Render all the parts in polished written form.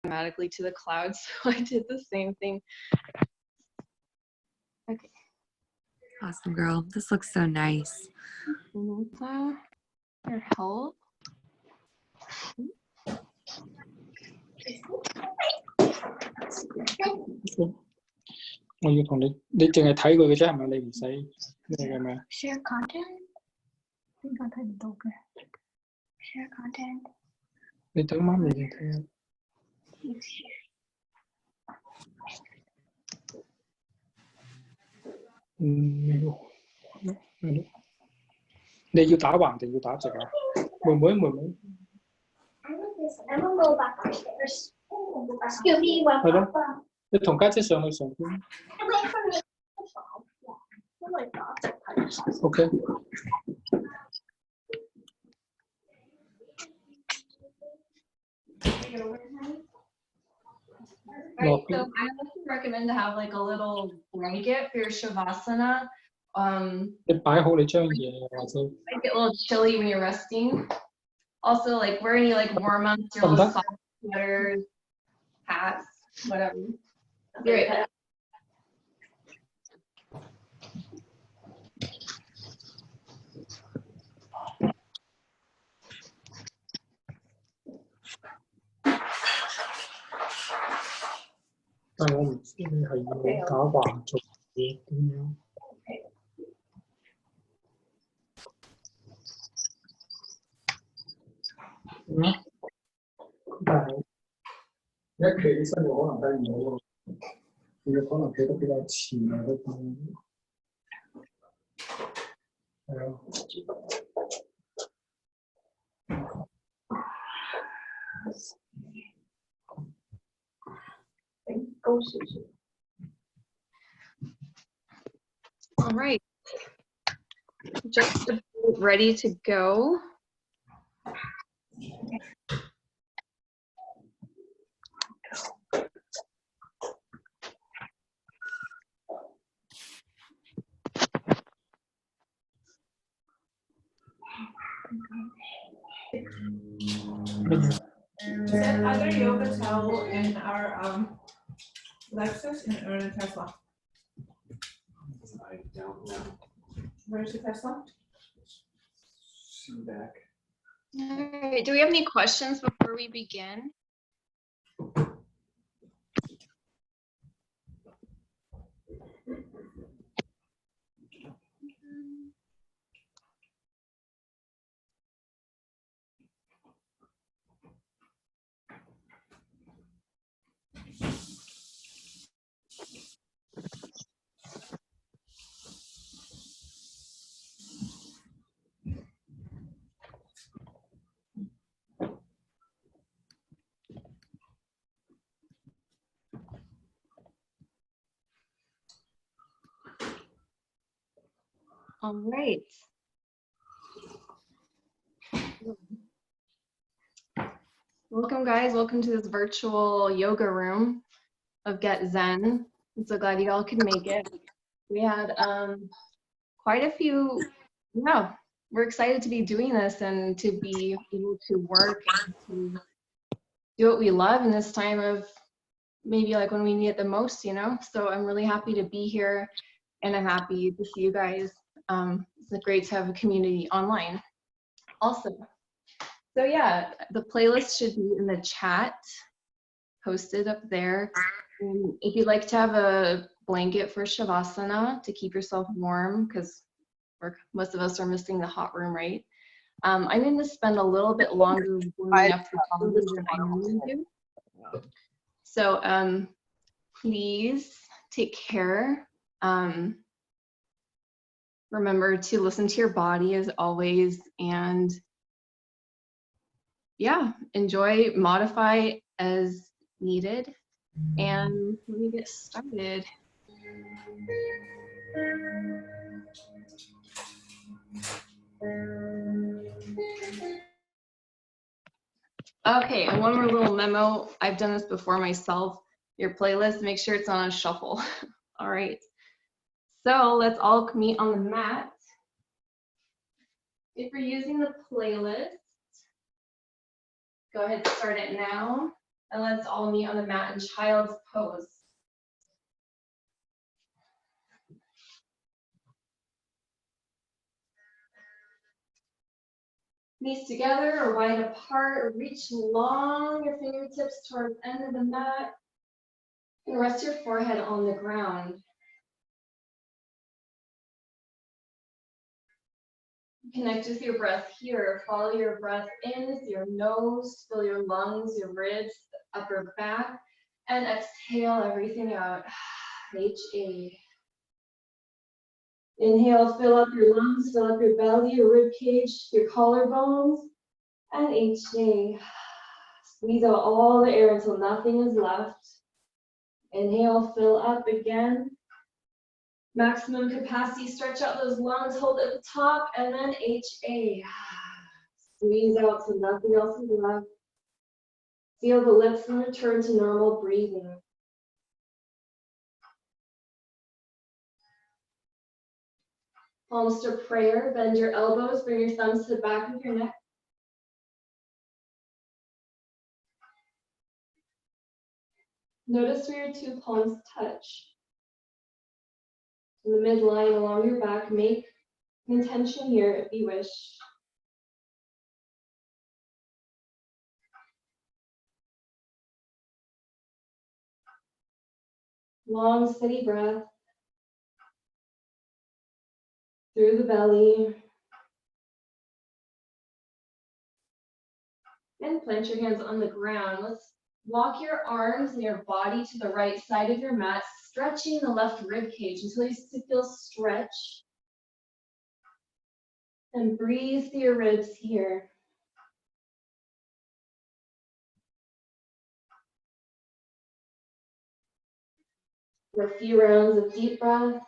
automatically to the cloud, so I did the same thing. Okay. Awesome, girl. This looks so nice. Your help. 我要同你，你淨係睇佢嘅啫，係咪？你唔使咩嘅咩 ？Share content 邊個睇唔到嘅 ？Share content 你等媽咪嚟睇下。你要打橫定要打直啊？妹妹。係咯，你同家姐上去上邊。OK。Right, so I recommend to have like a little blanket for your shavasana. 你擺好你張嘢或者。Might get a little chilly when you're resting. Also, like wear any like warm ups, your little soft sweaters, hats, whatever. Be right back. But 我唔知你係要打橫做嘢點樣。但係一企起身就可能睇唔到喎，你可能企得比較前啊，都得。係啊。All right, just ready to go. Is that other yoga towel in our Lexus or in Tesla? I don't know. Where's the Tesla? See back. All right, do we have any questions before we begin? All right. Welcome, guys. Welcome to this virtual yoga room of Get Zen. I'm so glad you all could make it. We had quite a few, yeah, we're excited to be doing this and to be able to work and to do what we love in this time of maybe like when we need it the most, you know? So I'm really happy to be here and I'm happy to see you guys. It's great to have a community online also. So yeah, the playlist should be in the chat, posted up there. And if you'd like to have a blanket for Shavasana to keep yourself warm, because most of us are missing the hot room, right? I'm going to spend a little bit longer warming up the body than I normally do. So please take care. Remember to listen to your body as always, and yeah, enjoy, modify as needed. And let me get started. Okay, and one more little memo. I've done this before myself. Your playlist, make sure it's on a shuffle. All right. So let's all meet on the mat. If you're using the playlist, go ahead and start it now. And let's all meet on the mat in child's pose. Knees together or wide apart. Reach long your fingertips towards the end of the mat. And rest your forehead on the ground. Connect with your breath here. Follow your breath in with your nose. Fill your lungs, your ribs, the upper back. And exhale everything out. HA. Inhale, fill up your lungs, fill up your belly, your rib cage, your collarbones. And HA. Squeeze out all the air until nothing is left. Inhale, fill up again. Maximum capacity, stretch out those lungs, hold at the top, and then HA. Squeeze out till nothing else is left. Seal the lips and return to normal breathing. Palms to prayer, bend your elbows, bring your thumbs to the back of your neck. Notice where your two palms touch. In the midline along your back, make an intention here if you wish. Long, steady breath through the belly. And plant your hands on the ground. Let's walk your arms and your body to the right side of your mat, stretching the left rib cage until you feel stretch. And breathe through your ribs here. For a few rounds of deep breath.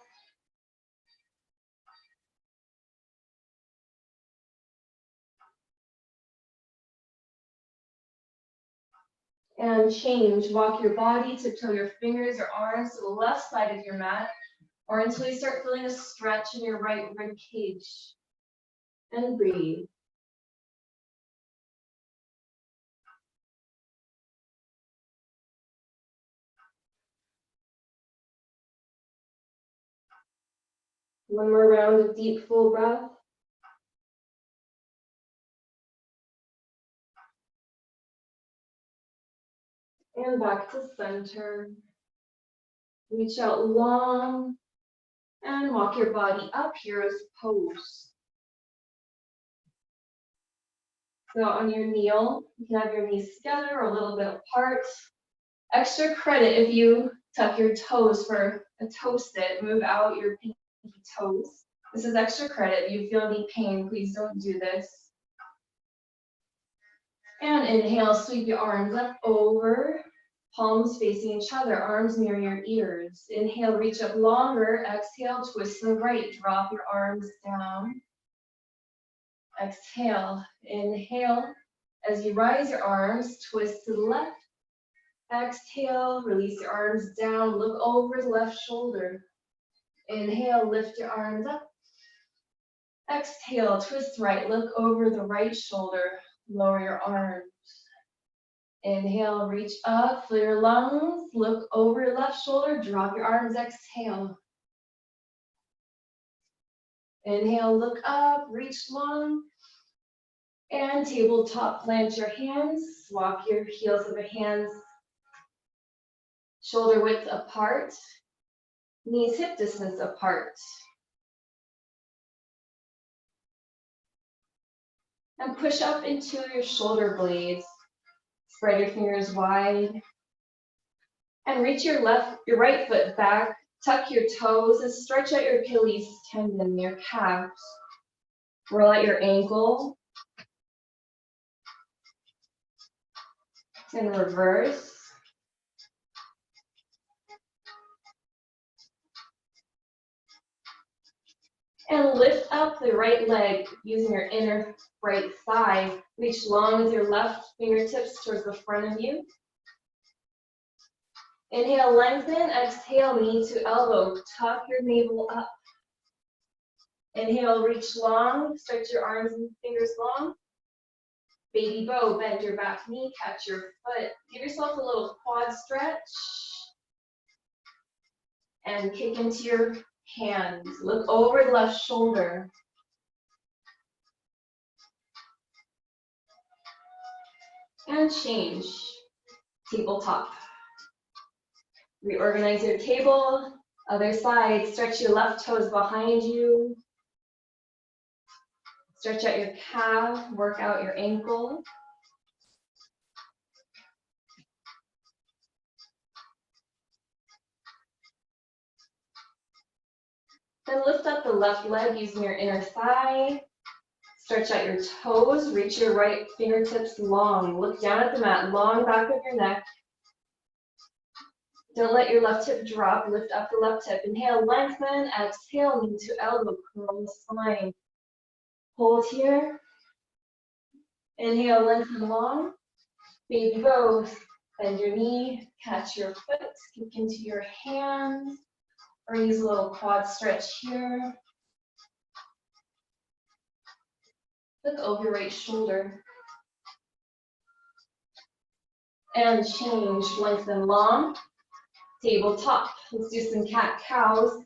And change. Walk your body, tiptoe your fingers or arms to the left side of your mat, or until you start feeling a stretch in your right rib cage. And breathe. One more round of deep, full breath. And back to center. Reach out long and walk your body up, hero's pose. So on your kneel, you can have your knees together or a little bit apart. Extra credit if you tuck your toes for a toe sit, move out your pinky toes. This is extra credit. If you feel any pain, please don't do this. And inhale, sweep your arms up over, palms facing each other, arms near your ears. Inhale, reach up longer. Exhale, twist to the right, drop your arms down. Exhale, inhale. As you rise your arms, twist to the left. Exhale, release your arms down, look over the left shoulder. Inhale, lift your arms up. Exhale, twist right, look over the right shoulder, lower your arms. Inhale, reach up, fill your lungs, look over your left shoulder, drop your arms, exhale. Inhale, look up, reach long. And tabletop, plant your hands, walk your heels of your hands shoulder width apart, knees hip distance apart. And push up into your shoulder blades. Spread your fingers wide. And reach your right foot back, tuck your toes, and stretch out your Achilles tendon, your calves. Roll out your ankle. And reverse. And lift up the right leg using your inner right thigh. Reach long with your left fingertips towards the front of you. Inhale, lengthen. Exhale, knee to elbow. Tuck your navel up. Inhale, reach long. Stretch your arms and fingers long. Baby bow, bend your back knee, catch your foot. Give yourself a little quad stretch. And kick into your hands. Look over the left shoulder. And change. Tabletop. Reorganize your table. Other side, stretch your left toes behind you. Stretch out your calf, work out your ankle. Then lift up the left leg using your inner thigh. Stretch out your toes, reach your right fingertips long. Look down at the mat, long back of your neck. Don't let your left hip drop, lift up the left hip. Inhale, lengthen, exhale, knee to elbow, curl the spine. Hold here. Inhale, lengthen long. Baby bow, bend your knee, catch your foot, kick into your hands, or use a little quad stretch here. Look over your right shoulder. And change, lengthen long. Tabletop. Let's do some cat-cows.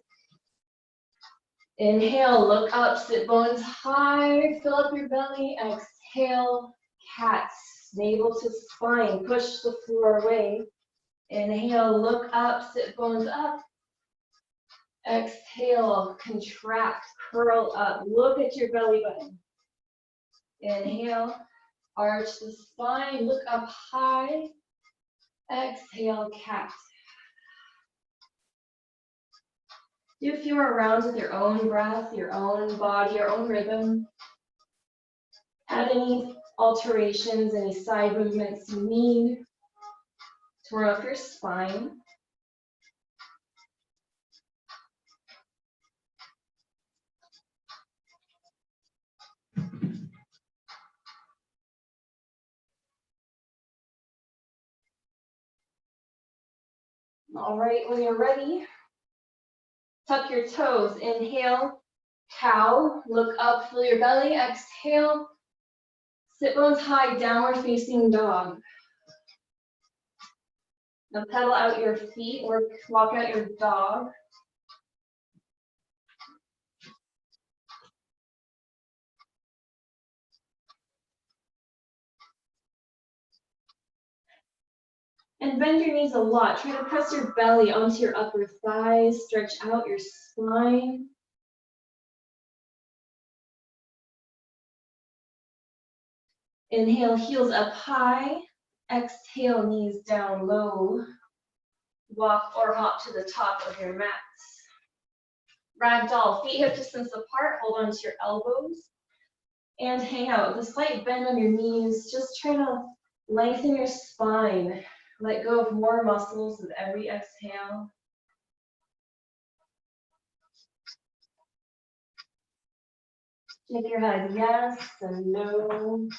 Inhale, look up, sit bones high, fill up your belly. Exhale, cat, navel to spine, push the floor away. Inhale, look up, sit bones up. Exhale, contract, curl up, look at your belly button. Inhale, arch the spine, look up high. Exhale, cat. Do a few more rounds with your own breath, your own body, your own rhythm. Add any alterations, any side movements you need to warm up your spine. All right, when you're ready, tuck your toes. Inhale, cow, look up, fill your belly. Exhale, sit bones high, downward facing dog. Now pedal out your feet or walk out your dog. And bend your knees a lot. Try to press your belly onto your upper thighs. Stretch out your spine. Inhale, heels up high. Exhale, knees down low. Walk or hop to the top of your mats. Ragdoll, feet hip distance apart. Hold on to your elbows. And hang out with a slight bend on your knees. Just try to lengthen your spine. Let go of more muscles with every exhale. Shake your head yes and no.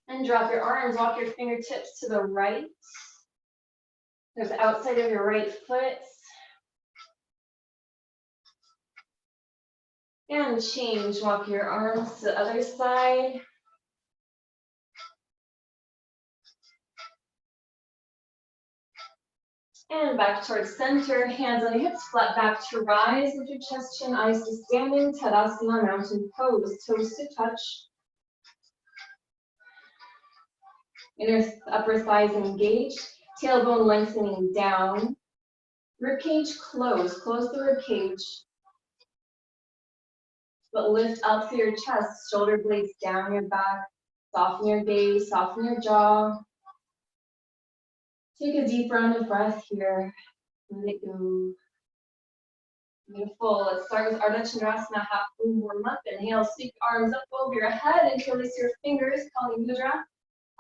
And drop your arms, walk your fingertips to the right. To the outside of your right foot. And change, walk your arms to the other side. And back towards center, hands on your hips, flat back to rise with your chest, chin, eyes to standing, Tadasana, mountain pose, toes to touch. Inner upper thighs engaged, tailbone lengthening down. Ribcage close the ribcage. But lift up through your chest, shoulder blades down your back, soften your gaze, soften your jaw. Take a deep round of breath here. Let it go. Beautiful. Let's start with Ardha Chandrasana, half moon warm up. Inhale, sweep arms up over your head, interlace your fingers, Kali Mudra,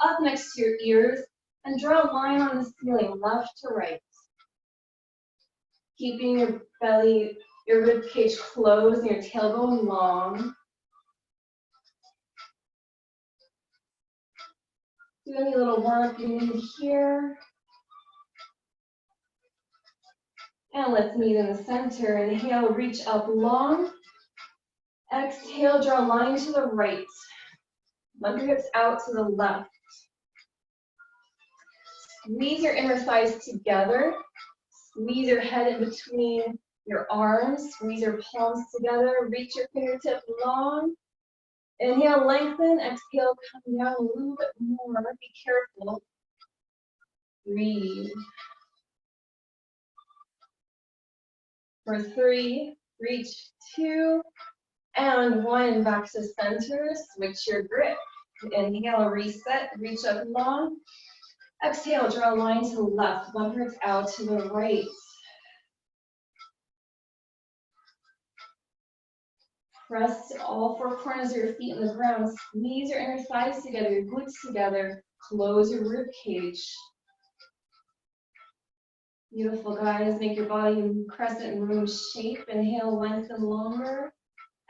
up next to your ears, and draw a line on the ceiling, left to right. Keeping your belly, your rib cage closed and your tailbone long. Do any little warm up you need here. And let's meet in the center. Inhale, reach up long. Exhale, draw a line to the right. Bump your hips out to the left. Squeeze your inner thighs together. Squeeze your head in between your arms. Squeeze your palms together. Reach your fingertip long. Inhale, lengthen. Exhale, come down a little bit more. Be careful. Breathe. For 3, reach 2, and 1. Back to center. Switch your grip. Inhale, reset. Reach up long. Exhale, draw a line to the left. Bump your hips out to the right. Press all 4 corners of your feet in the ground. Squeeze your inner thighs together, your glutes together. Close your rib cage. Beautiful, guys. Make your body in crescent moon shape. Inhale, lengthen longer.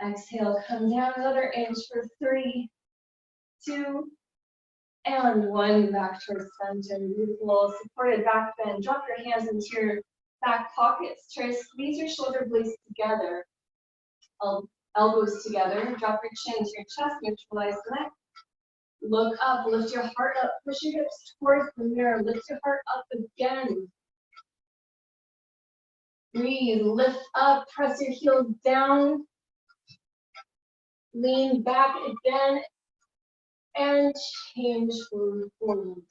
Exhale, come down another inch for 3, 2, and 1. Back towards center. Beautiful. Supported back bend. Drop your hands into your back pockets. Try to squeeze your shoulder blades together. Elbows together. Drop your chin to your chest. Neutralize the neck. Look up. Lift your heart up. Push your hips towards the mirror. Lift your heart up again. Breathe. Lift up. Press your heels down. Lean back again. And change forward.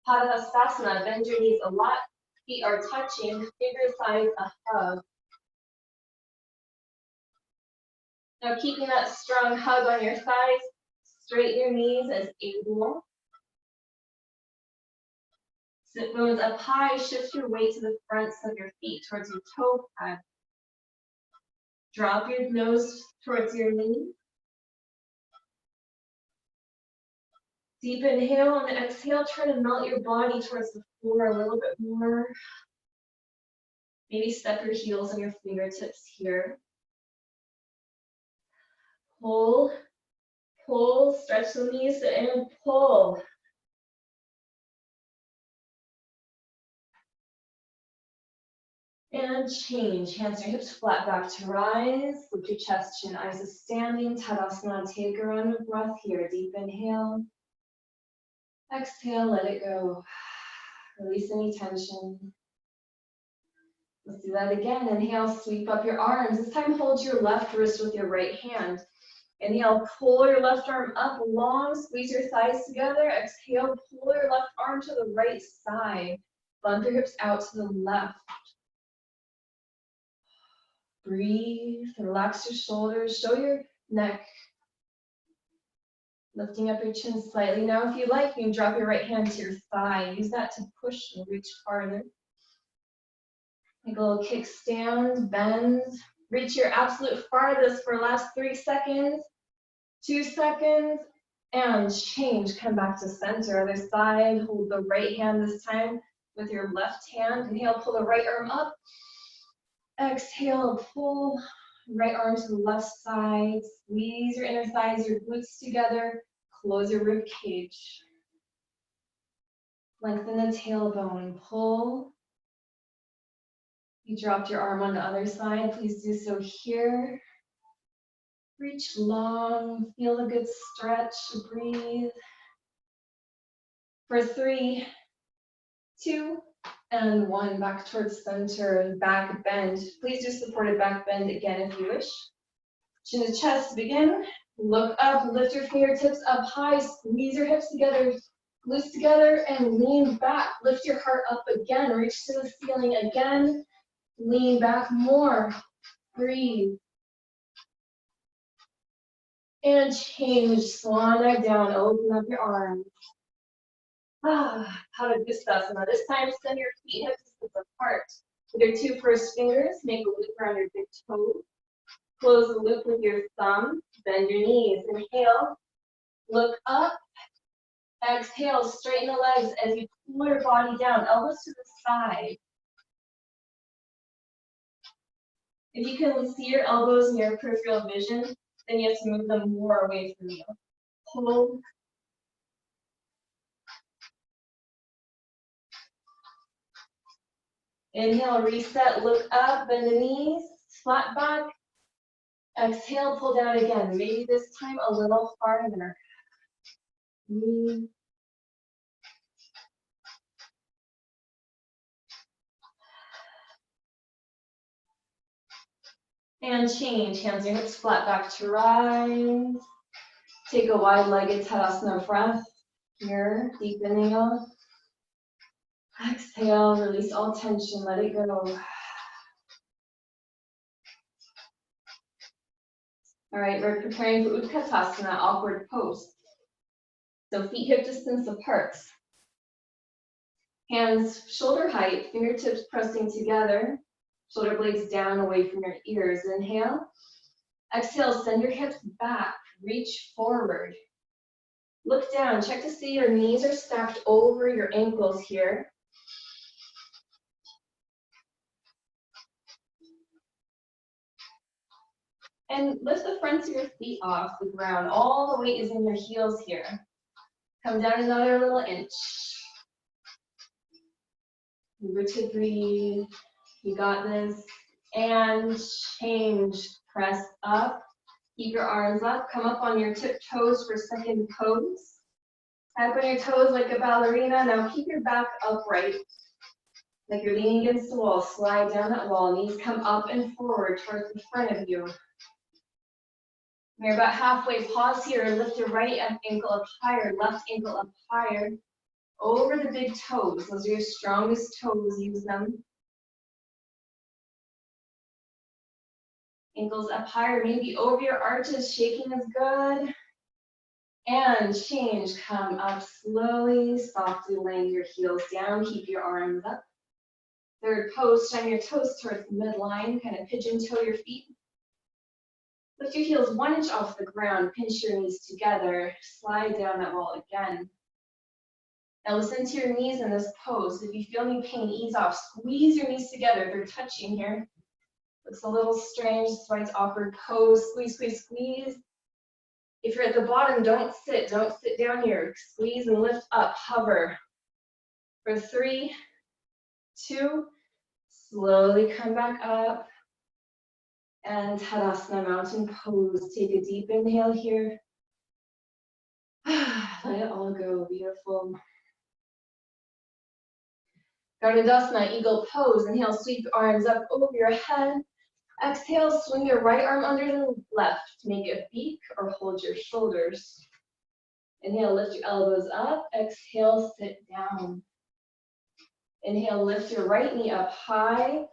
Hatha. Bend your knees a lot. Feet are touching. Finger sides a hug. Now keeping that strong hug on your thighs, straighten your knees as able. Sit bones up high, shift your weight to the fronts of your feet towards your toe pad. Drop your nose towards your knee. Deep inhale and exhale, try to melt your body towards the floor a little bit more. Maybe step your heels and your fingertips here. Pull, pull, stretch the knees and pull. And change. Hands and hips flat back to rise. Lift your chest, chin, eyes is standing. Tadasana. Take a round of breath here. Deep inhale. Exhale, let it go. Release any tension. Let's do that again. Inhale, sweep up your arms. This time hold your left wrist with your right hand. Inhale, pull your left arm up long, squeeze your thighs together. Exhale, pull your left arm to the right side. Bump your hips out to the left. Breathe, relax your shoulders, show your neck. Lifting up your chin slightly. Now, if you like, you can drop your right hand to your thigh. Use that to push and reach farther. Take a little kickstand, bend. Reach your absolute farthest for last 3 seconds, 2 seconds, and change. Come back to center. Other side, hold the right hand this time with your left hand. Inhale, pull the right arm up. Exhale, pull right arm to the left side. Squeeze your inner thighs, your glutes together. Close your rib cage. Lengthen the tailbone. Pull. You dropped your arm on the other side. Please do so here. Reach long. Feel a good stretch. Breathe. For 3, 2, and 1. Back towards center. Back bend. Please do supported back bend again if you wish. Chin to chest. Begin. Look up. Lift your fingertips up high. Squeeze your hips together. Glutes together and lean back. Lift your heart up again. Reach to the ceiling again. Lean back more. Breathe. And change. Swan neck down. Open up your arms. Hatha. This time, send your feet hips apart. With your 2 first fingers, make a loop around your big toe. Close the loop with your thumb. Bend your knees. Inhale. Look up. Exhale. Straighten the legs as you pull your body down. Elbows to the side. If you can see your elbows in your peripheral vision, then you have to move them more away from you. Pull. Inhale, reset, look up, bend the knees, flat back. Exhale, pull down again. Maybe this time a little farther. And change. Hands and hips flat back to rise. Take a wide-legged Tadasana breath here. Deep inhale. Exhale, release all tension, let it go. All right, we're preparing for Utkatasana, awkward pose. So feet hip distance apart. Hands shoulder height, fingertips pressing together. Shoulder blades down away from your ears. Inhale. Exhale, send your hips back, reach forward. Look down, check to see your knees are stacked over your ankles here. And lift the fronts of your feet off the ground. All the weight is in your heels here. Come down another little inch. Remember to breathe. You got this. And change. Press up. Keep your arms up. Come up on your tiptoes for second pose. Tap on your toes like a ballerina. Now keep your back upright. Like you're leaning against the wall. Slide down that wall. Knees come up and forward towards the front of you. When you're about halfway, pause here and lift your right ankle up higher, left ankle up higher, over the big toes. Those are your strongest toes, use them. Ankles up higher, maybe over your arches, shaking is good. And change, come up slowly, softly laying your heels down, keep your arms up. Third pose, shine your toes towards the midline, kind of pigeon toe your feet. Lift your heels 1 inch off the ground, pinch your knees together, slide down that wall again. Now listen to your knees in this pose. If you feel any pain, ease off. Squeeze your knees together, they're touching here. Looks a little strange, that's why it's awkward pose. Squeeze, squeeze, squeeze. If you're at the bottom, don't sit down here. Squeeze and lift up, hover. For 3, 2, slowly come back up. And Tadasana mountain pose. Take a deep inhale here. Let it all go, beautiful. Garudasana, eagle pose. Inhale, sweep your arms up over your head. Exhale, swing your right arm under the left. Make it beak or hold your shoulders. Inhale, lift your elbows up. Exhale, sit down. Inhale, lift your right knee up high.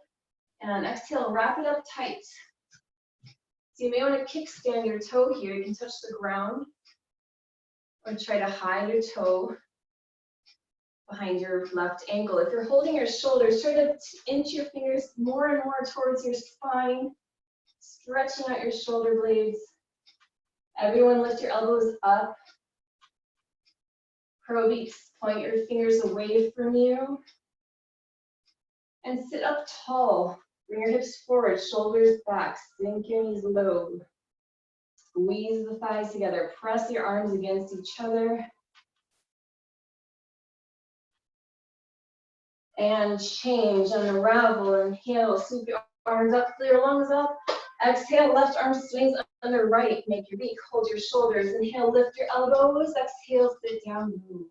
And exhale, wrap it up tight. So you may want to kickstand your toe here. You can touch the ground or try to hide your toe behind your left ankle. If you're holding your shoulders, try to inch your fingers more and more towards your spine, stretching out your shoulder blades. Everyone lift your elbows up. Curl beaks, point your fingers away from you. And sit up tall. Bring your hips forward, shoulders back, sink your knees low. Squeeze the thighs together, press your arms against each other. And change, unravel, inhale, sweep your arms up, fill your lungs up. Exhale, left arm swings under right, make your beak, hold your shoulders. Inhale, lift your elbows, exhale, sit down, move.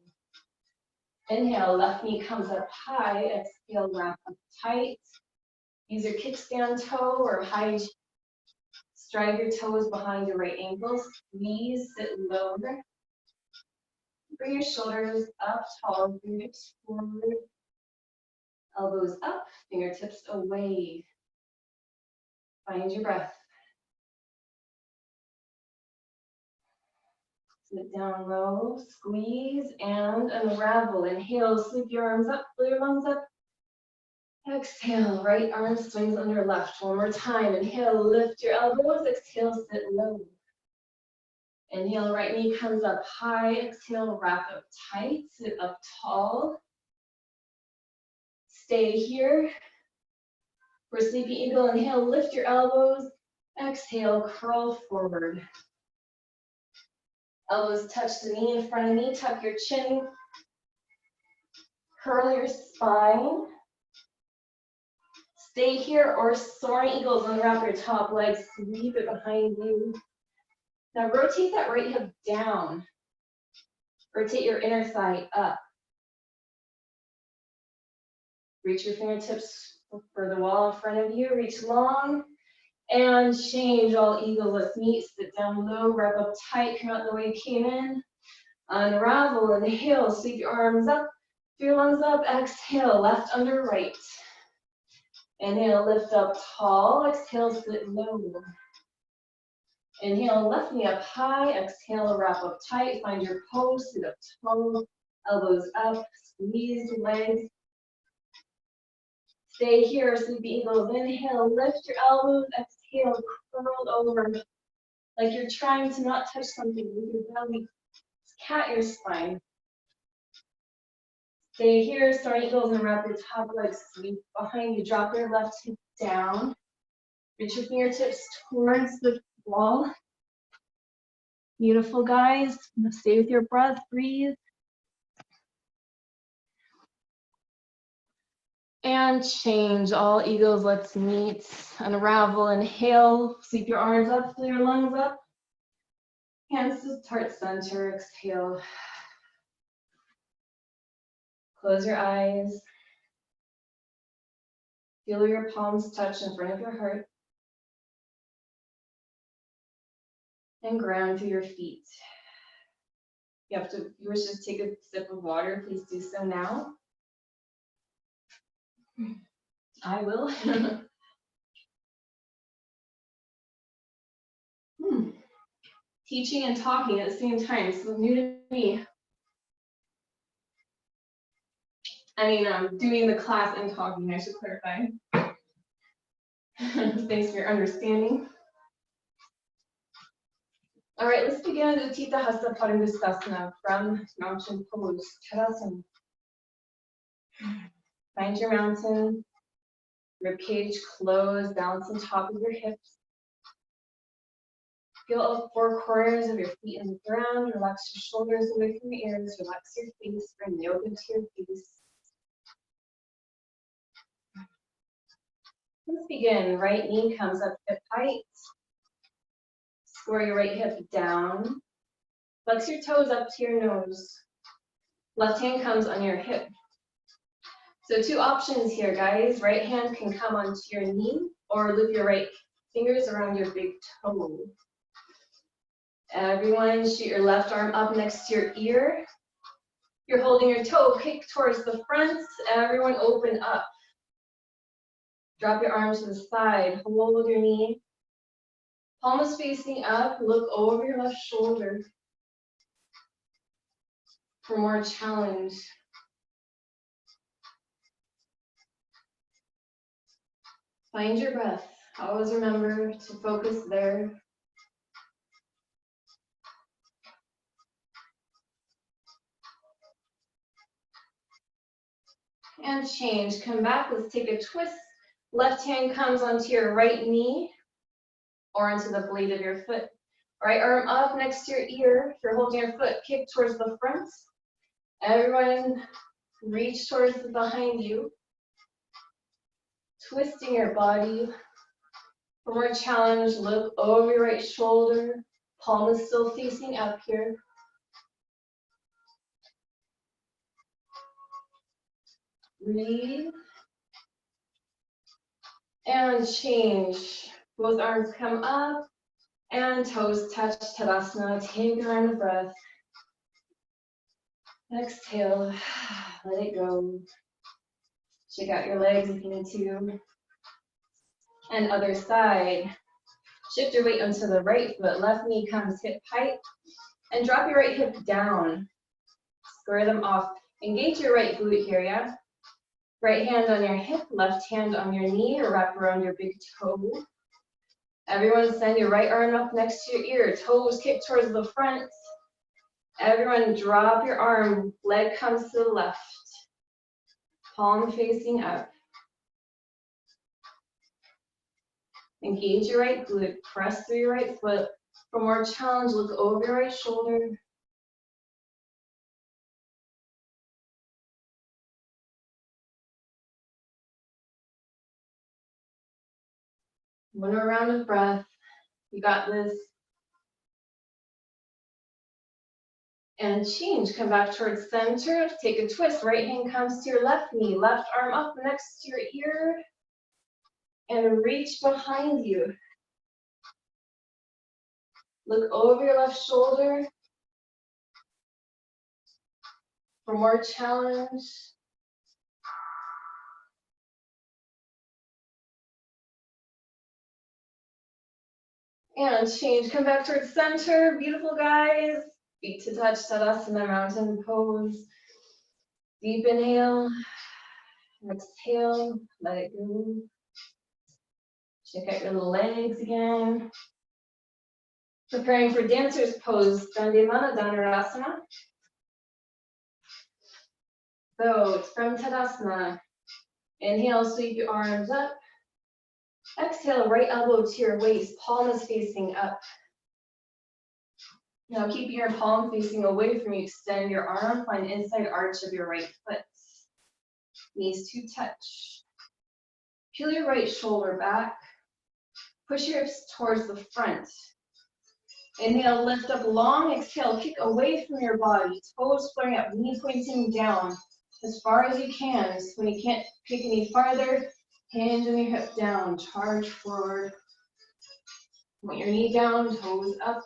Inhale, left knee comes up high, exhale, wrap up tight. Use your kickstand toe or hide, stride your toes behind your right ankle. Squeeze, sit lower. Bring your shoulders up tall, fingertips forward. Elbows up, fingertips away. Find your breath. Sit down low, squeeze and unravel. Inhale, sweep your arms up, fill your lungs up. Exhale, right arm swings under left. One more time. Inhale, lift your elbows. Exhale, sit low. Inhale, right knee comes up high. Exhale, wrap up tight. Sit up tall. Stay here. For Sleepy Eagle, inhale, lift your elbows. Exhale, curl forward. Elbows touch the knee in front of me. Tuck your chin. Curl your spine. Stay here or soaring eagles, unwrap your top leg, sweep it behind you. Now rotate that right hip down. Rotate your inner thigh up. Reach your fingertips for the wall in front of you. Reach long and change all eagles. Let's meet. Sit down low, wrap up tight, come out the way you came in. Unravel, inhale, sweep your arms up, your lungs up, exhale, left under right. Inhale, lift up tall, exhale, sit low. Inhale, left knee up high, exhale, wrap up tight, find your pose, sit up tall, elbows up, squeeze the legs. Stay here, sleepy eagles, inhale, lift your elbows, exhale, curled over, like you're trying to not touch something with your belly. Cat your spine. Stay here, start eagles and wrap your top leg sweep behind you. Drop your left hip down. Reach your fingertips towards the wall. Beautiful, guys. Stay with your breath, breathe. And change, all eagles, let's meet. Unravel, inhale, sweep your arms up, fill your lungs up. Hands to heart center, exhale. Close your eyes. Feel your palms touch in front of your heart. And ground through your feet. If you wish to take a sip of water, please do so now. I will. Teaching and talking at the same time, so new to me. I mean, doing the class and talking, I should clarify. Thanks for your understanding. All right, let's begin Utthita Hasta Padangusthasana from mountain pose, Tadasana. Find your mountain, ribcage closed, balance on top of your hips. Feel all four corners of your feet in the ground. Relax your shoulders away from your ears. Relax your face. Bring the open to your face. Let's begin. Right knee comes up hip height. Square your right hip down. Flex your toes up to your nose. Left hand comes on your hip. So two options here, guys. Right hand can come onto your knee or loop your right fingers around your big toe. Everyone, shoot your left arm up next to your ear. You're holding your toe, kick towards the front. Everyone open up. Drop your arms to the side, hold your knee. Palm is facing up, look over your left shoulder. For more challenge. Find your breath. Always remember to focus there. And change. Come back. Let's take a twist. Left hand comes onto your right knee or onto the blade of your foot. Right arm up next to your ear. If you're holding your foot, kick towards the front. Everyone reach towards the behind you. Twisting your body. For more challenge, look over your right shoulder. Palm is still facing up here. Breathe. And change. Both arms come up and toes touch Tadasana. Take another breath. Exhale. Let it go. Shake out your legs if you need to. And other side. Shift your weight onto the right foot. Left knee comes hip height. And drop your right hip down. Square them off. Engage your right glute here, yeah? Right hand on your hip, left hand on your knee, or wrap around your big toe. Everyone send your right arm up next to your ear. Toes kick towards the front. Everyone drop your arm. Leg comes to the left. Palm facing up. Engage your right glute. Press through your right foot. For more challenge, look over your right shoulder. One more round of breath. You got this. And change. Come back towards center. Take a twist. Right hand comes to your left knee. Left arm up next to your ear. And reach behind you. Look over your left shoulder for more challenge. And change. Come back towards center. Beautiful, guys. Feet to touch. Tadasana, mountain pose. Deep inhale. Exhale. Let it go. Check out your legs again. Preparing for dancer's pose. Dandemana Dhanurasana. So it's from Tadasana. Inhale, sweep your arms up. Exhale, right elbow to your waist. Palm is facing up. Now keep your palm facing away from you. Extend your arm. Find inside arch of your right foot. Knees to touch. Peel your right shoulder back. Push your hips towards the front. Inhale, lift up long. Exhale, kick away from your body. Toes flaring up, knee pointing down as far as you can. So when you can't kick any farther, hands on your hip down. Charge forward. Point your knee down, toes up.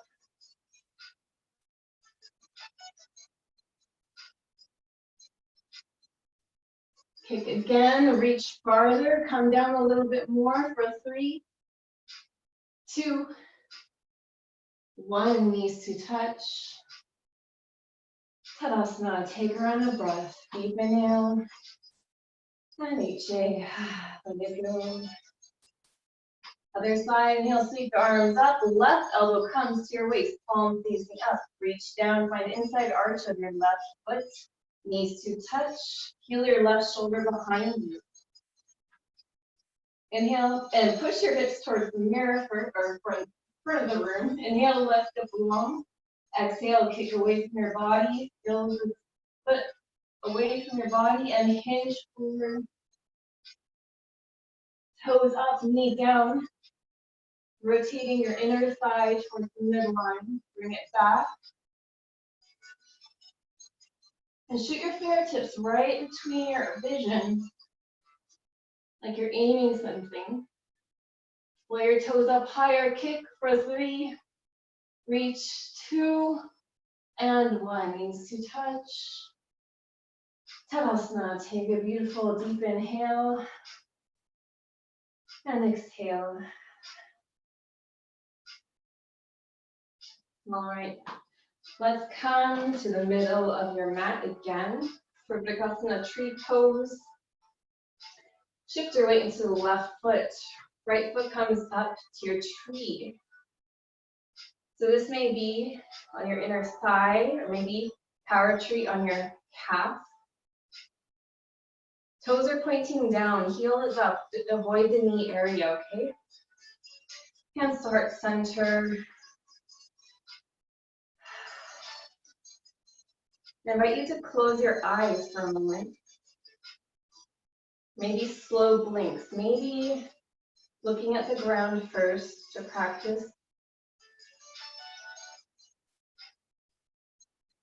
Kick again, reach farther, come down a little bit more for 3, 2, 1, knees to touch. Tadasana, take a round of breath. Deep inhale. And exhale. Other side, inhale, sweep your arms up. Left elbow comes to your waist, palm facing up. Reach down, find inside arch of your left foot. Knees to touch. Heel your left shoulder behind you. Inhale and push your hips towards the mirror or front of the room. Inhale, lift up long. Exhale, kick away from your body. Feel the foot away from your body and hinge forward. Toes up, knee down. Rotating your inner thigh towards the midline. Bring it back. And shoot your fingertips right between your vision, like you're aiming something. Lay your toes up higher, kick for 3, reach 2, and 1. Knees to touch. Tadasana, take a beautiful deep inhale, and exhale. All right, let's come to the middle of your mat again. For Vrikasana, tree pose. Shift your weight into the left foot. Right foot comes up to your tree. So this may be on your inner thigh, or maybe power tree on your calf. Toes are pointing down, heel is up. Avoid the knee area, okay? Hands to heart center. I invite you to close your eyes for a moment. Maybe slow blinks. Maybe looking at the ground first to practice.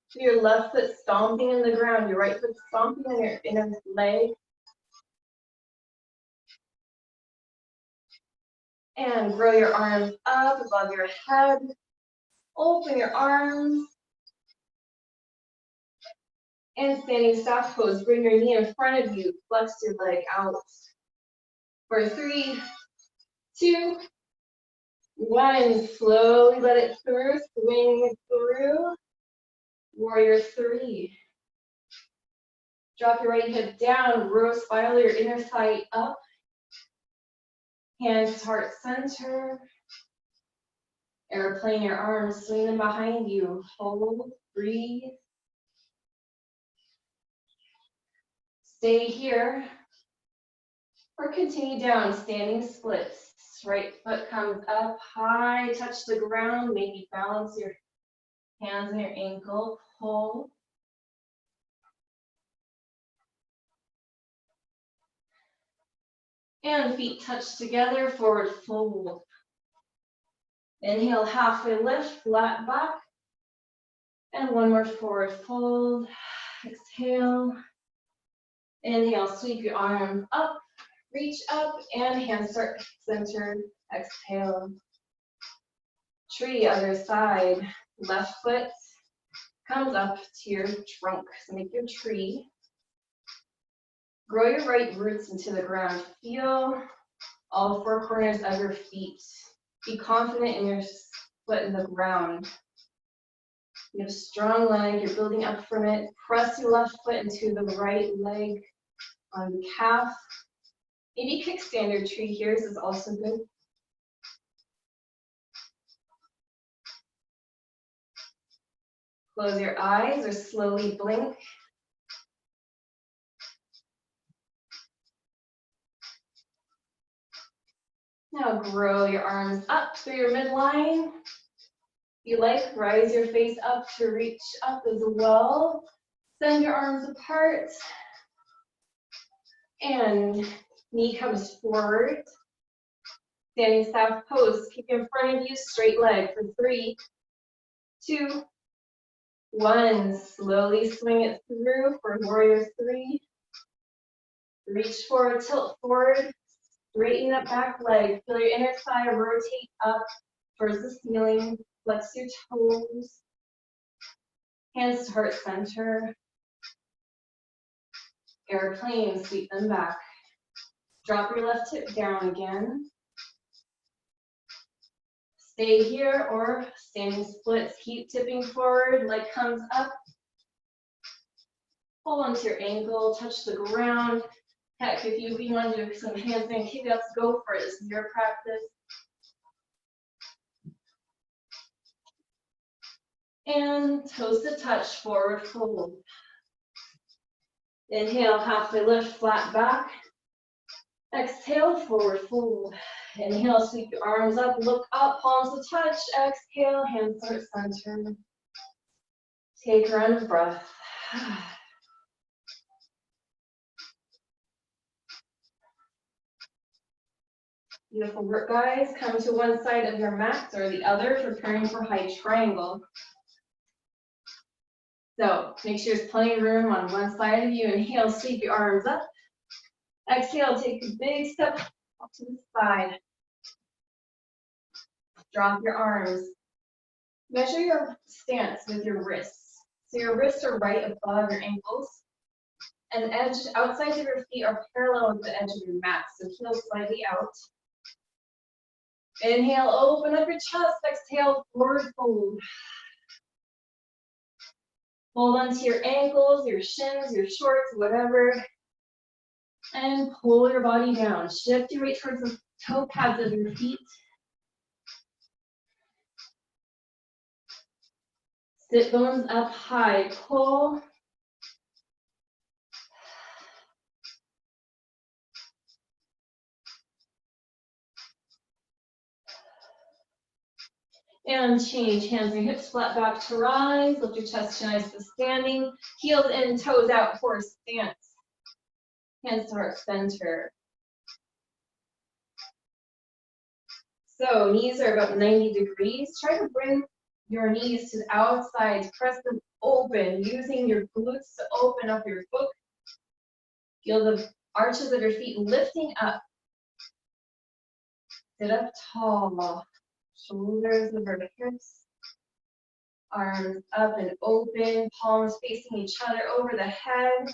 So your left foot stomping in the ground, your right foot stomping on your inner leg. And grow your arms up above your head. Open your arms. And standing staff pose, bring your knee in front of you, flex your leg out. For 3, 2, 1, slowly let it through, swing it through. Warrior 3. Drop your right hip down, row spiral your inner thigh up. Hands to heart center. Airplane your arms, swing them behind you. Hold, breathe. Stay here, or continue down, standing splits. Right foot comes up high, touch the ground, maybe balance your hands on your ankle, pull. And feet touch together, forward fold. Inhale, halfway lift, flat back. And one more forward fold. Exhale. Inhale, sweep your arms up, reach up, and hands start centered. Exhale. Tree, other side. Left foot comes up to your trunk. So make your tree. Grow your right roots into the ground. Feel all four corners of your feet. Be confident in your foot in the ground. You have a strong leg, you're building up from it. Press your left foot into the right leg on the calf. Maybe kickstand your tree here, this is also good. Close your eyes or slowly blink. Now grow your arms up through your midline. If you like, rise your face up to reach up as well. Send your arms apart. And knee comes forward. Standing staff pose. Keep in front of you, straight leg for 3, 2, 1. Slowly swing it through for warrior 3. Reach forward, tilt forward. Straighten that back leg. Feel your inner thigh rotate up towards the ceiling. Flex your toes. Hands to heart center. Airplane, sweep them back. Drop your left hip down again. Stay here or standing splits. Keep tipping forward, leg comes up. Hold onto your ankle, touch the ground. Heck, if you want to do some handstand kick-ups, go for it. This is your practice. And toes to touch, forward fold. Inhale, halfway lift, flat back. Exhale, forward fold. Inhale, sweep your arms up, look up, palms to touch. Exhale, hands start center. Take a round of breath. Beautiful work, guys. Come to one side of your mat or the other, preparing for high triangle. So make sure there's plenty of room on one side of you. Inhale, sweep your arms up. Exhale, take a big step up to the side. Drop your arms. Measure your stance with your wrists. So your wrists are right above your ankles. And the edge outside of your feet are parallel with the edge of your mat. So heel slightly out. Inhale, open up your chest. Exhale, forward fold. Hold onto your ankles, your shins, your shorts, whatever. And pull your body down. Shift your weight towards the toe pads of your feet. Sit bones up high. Pull. And change. Hands and hips flat back to rise. Lift your chest to nice to standing. Heels in, toes out, horse stance. Hands to heart center. So knees are about 90 degrees. Try to bring your knees to the outside. Press them open, using your glutes to open up your foot. Feel the arches of your feet lifting up. Sit up tall. Shoulders over the hips. Arms up and open. Palms facing each other over the head.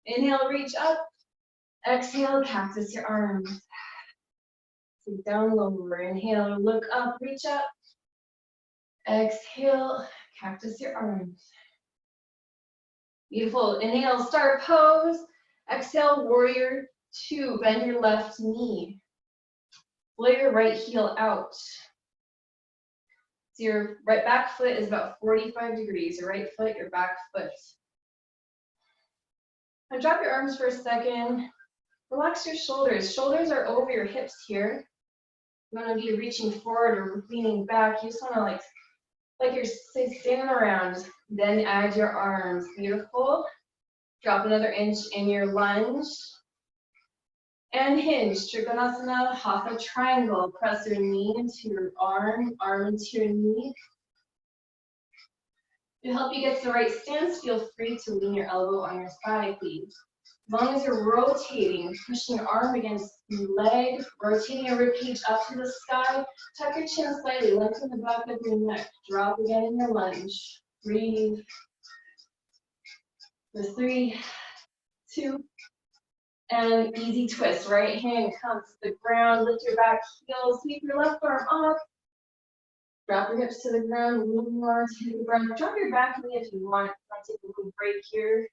Inhale, reach up. Exhale, cactus your arms. Sit down lower. Inhale, look up, reach up. Exhale, cactus your arms. Beautiful. Inhale, star pose. Exhale, warrior 2. Bend your left knee. Pull your right heel out. So your right back foot is about 45 degrees. Your right foot, your back foot. Now drop your arms for a second. Relax your shoulders. Shoulders are over your hips here. You want to be reaching forward or leaning back. You just want to like you're standing around. Then add your arms. Beautiful. Drop another inch in your lunge. And hinge, Trikonasana, Hatha triangle. Press your knee into your arm, arm into your knee. To help you get to the right stance, feel free to lean your elbow on your side, please. As long as you're rotating, pushing your arm against the leg, rotating your ribcage up to the sky, tuck your chin slightly, lengthen the back of your neck, drop again in your lunge. Breathe. For 3, 2, and easy twist. Right hand comes to the ground, lift your back heel, sweep your left arm up. Drop your hips to the ground, a little more, take a breath. Drop your back knee if you want. I'll take a little break here.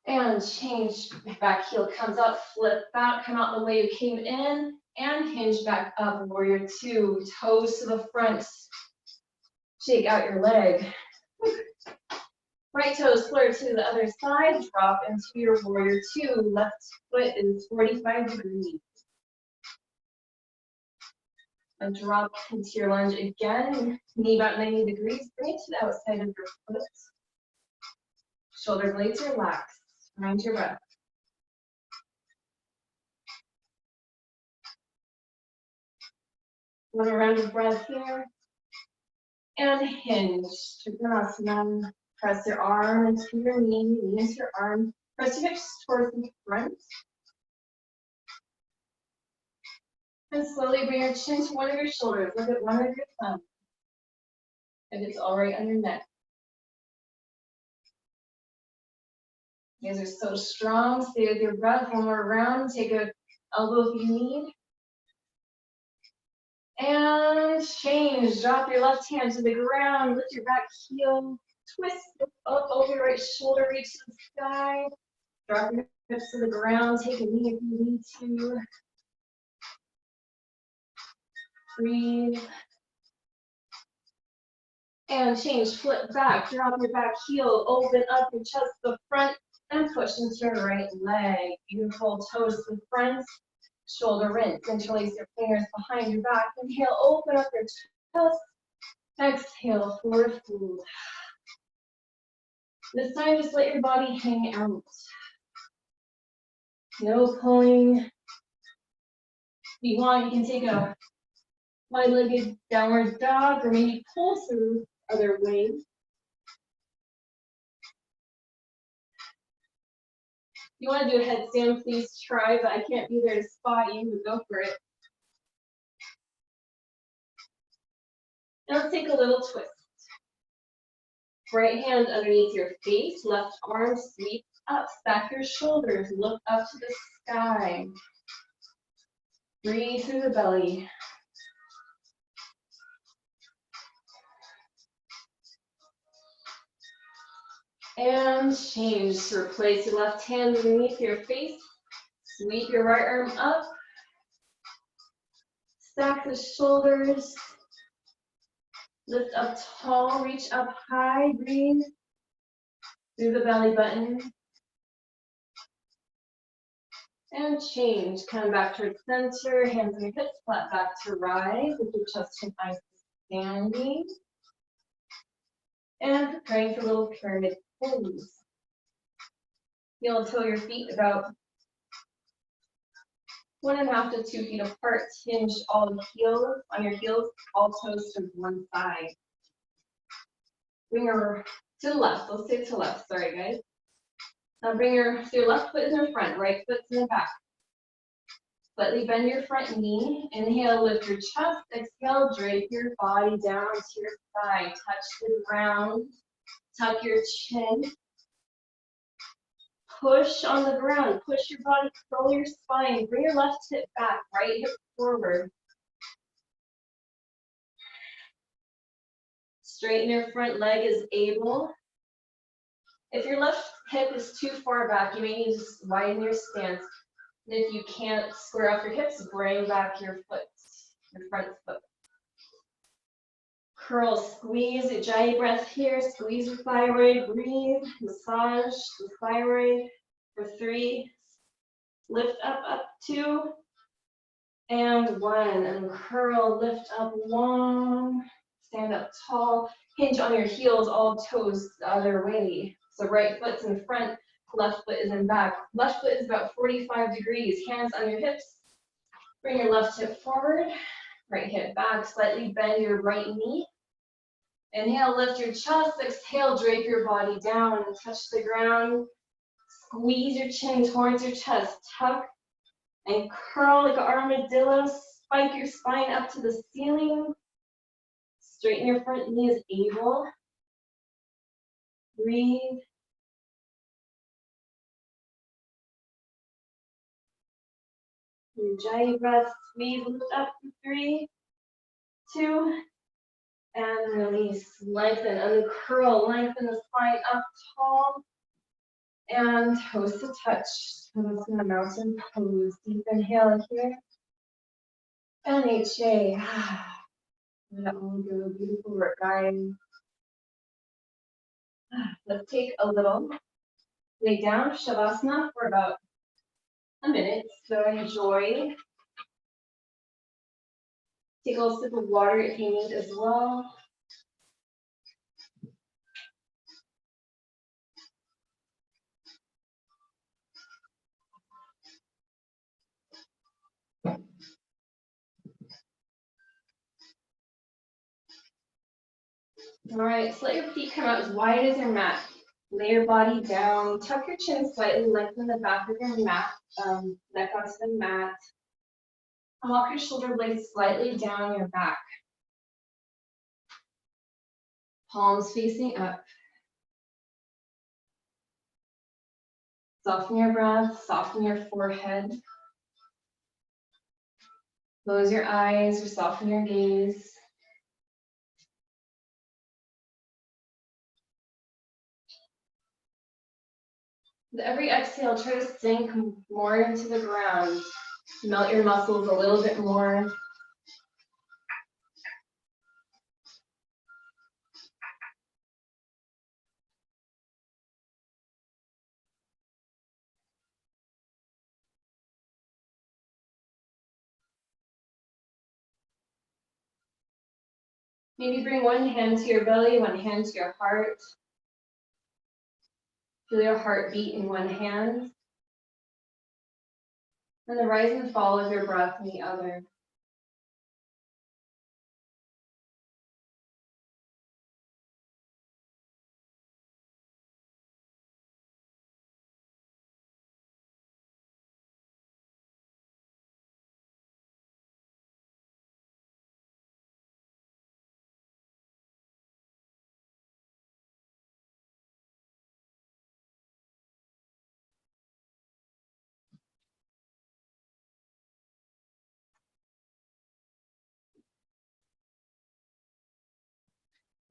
And change, back heel comes up, flip back, come out the way you came in, and hinge back up, warrior 2, toes to the front. Shake out your leg. Right toes flirt to the other side, drop into your warrior 2, left foot is 45 degrees. And drop into your lunge again, knee about 90 degrees, bring it to the outside of your foot. Shoulder blades relax. Mind your breath. One round of breath here. And hinge. Trikonasana. Press your arm into your knee, knee into your arm. Press your hips towards the front. And slowly bring your chin to one of your shoulders. Look at one of your thumbs. If it's all right on your neck. You guys are so strong. Stay with your breath. One more round. Take an elbow if you need. And change. Drop your left hand to the ground. Lift your back heel. Twist up over your right shoulder. Reach to the sky. Drop your hips to the ground. Take a knee if you need to. Breathe. And change. Flip back. Drop your back heel. Open up your chest to the front. And push into your right leg. Beautiful. Toes to the front. Shoulder rinse. Interlace your fingers behind your back. Inhale. Open up your chest. Exhale. Forward fold. This time, just let your body hang out. No pulling. If you want, you can take a wide-legged downward dog or maybe pull through other ways. If you want to do a headstand, please try, but I can't be there to spot you, but go for it. Now let's take a little twist. Right hand underneath your face, left arm sweep up, stack your shoulders, look up to the sky. Breathe through the belly. And change to replace your left hand underneath your face. Sweep your right arm up. Stack the shoulders. Lift up tall, reach up high, breathe through the belly button. And change, come back towards center, hands on your hips, flat back to rise, with your chest and eyes standing. And preparing for a little pyramid pose. You'll toe your feet about 1.5 to 2 feet apart. Hinge all the heels on your heels, all toes to one side. Bring her to the left. Let's say to the left. Sorry, guys. Now bring your left foot in the front, right foot's in the back. Slightly bend your front knee. Inhale, lift your chest. Exhale, drape your body down to your side. Touch the ground. Tuck your chin. Push on the ground. Push your body, curl your spine. Bring your left hip back, right hip forward. Straighten your front leg as able. If your left hip is too far back, you may need to widen your stance. And if you can't square off your hips, bring back your foot, your front foot. Curl, squeeze, ujjayi breath here. Squeeze the thyroid, breathe, massage the thyroid for 3. Lift up, 2, and 1. And curl, lift up long, stand up tall. Hinge on your heels, all toes the other way. So right foot's in front, left foot is in back. Left foot is about 45 degrees, hands on your hips. Bring your left hip forward, right hip back, slightly bend your right knee. Inhale, lift your chest. Exhale, drape your body down and touch the ground. Squeeze your chin towards your chest. Tuck and curl like an armadillo. Spike your spine up to the ceiling. Straighten your front knee as able. Breathe. Ujjayi breath. Squeeze, lift up for 3, 2, and release. Lengthen, uncurl, lengthen the spine up tall. And toes to touch. Toes in the mountain pose. Deep inhale here. And HA. Let it all go. Beautiful work, guys. Let's take a little lay down Shavasana for about a minute. So enjoy. Take a little sip of water if you need as well. All right, so let your feet come out as wide as your mat. Lay your body down, tuck your chin slightly, lengthen the back of your mat, neck onto the mat. And walk your shoulder blades slightly down your back. Palms facing up. Soften your breath, soften your forehead. Close your eyes or soften your gaze. With every exhale, try to sink more into the ground. Melt your muscles a little bit more. Maybe bring one hand to your belly, one hand to your heart. Feel your heartbeat in one hand. And the rise and fall of your breath in the other.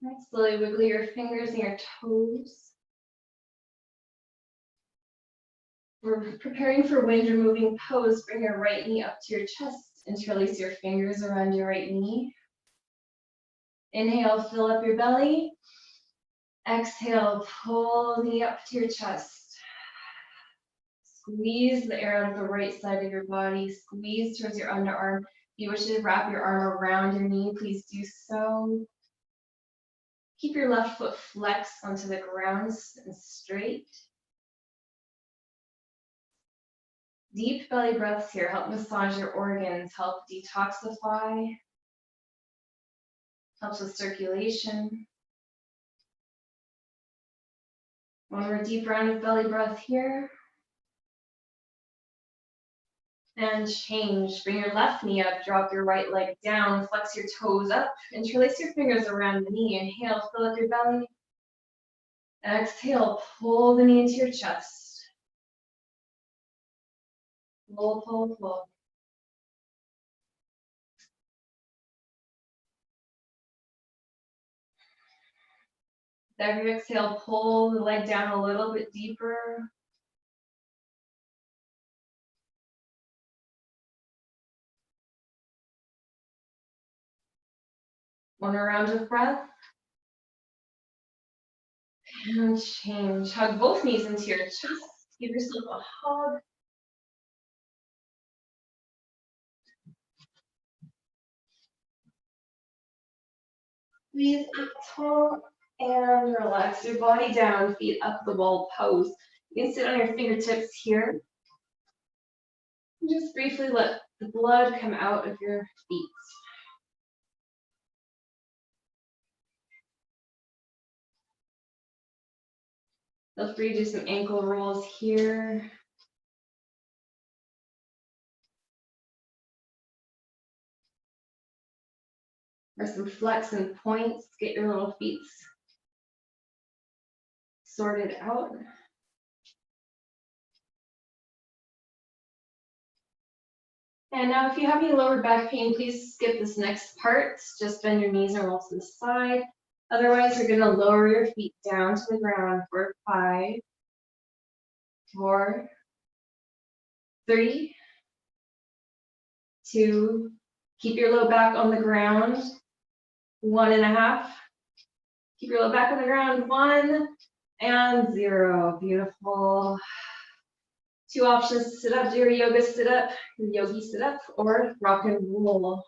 Right, slowly wiggle your fingers and your toes. We're preparing for wind removing pose. Bring your right knee up to your chest. Interlace your fingers around your right knee. Inhale, fill up your belly. Exhale, pull the knee up to your chest. Squeeze the air out of the right side of your body. Squeeze towards your underarm. If you wish to wrap your arm around your knee, please do so. Keep your left foot flexed onto the ground and straight. Deep belly breaths here. Help massage your organs. Help detoxify. Helps with circulation. One more deep round of belly breath here. And change. Bring your left knee up, drop your right leg down, flex your toes up, interlace your fingers around the knee. Inhale, fill up your belly. Exhale, pull the knee into your chest. Pull, pull, pull. With every exhale, pull the leg down a little bit deeper. One more round of breath. And change. Hug both knees into your chest. Give yourself a hug. Squeeze up tall. And relax your body down, feet up the wall pose. You can sit on your fingertips here. And just briefly let the blood come out of your feet. Feel free to do some ankle rolls here. Or some flex and points. Get your little feet sorted out. And now if you have any lower back pain, please skip this next part. Just bend your knees and roll to the side. Otherwise, you're gonna lower your feet down to the ground for 5, 4, 3, 2, keep your low back on the ground, 1.5. Keep your low back on the ground, 1 and 0. Beautiful. 2 options: sit up, do your yoga sit up, yogi sit up, or rock and roll.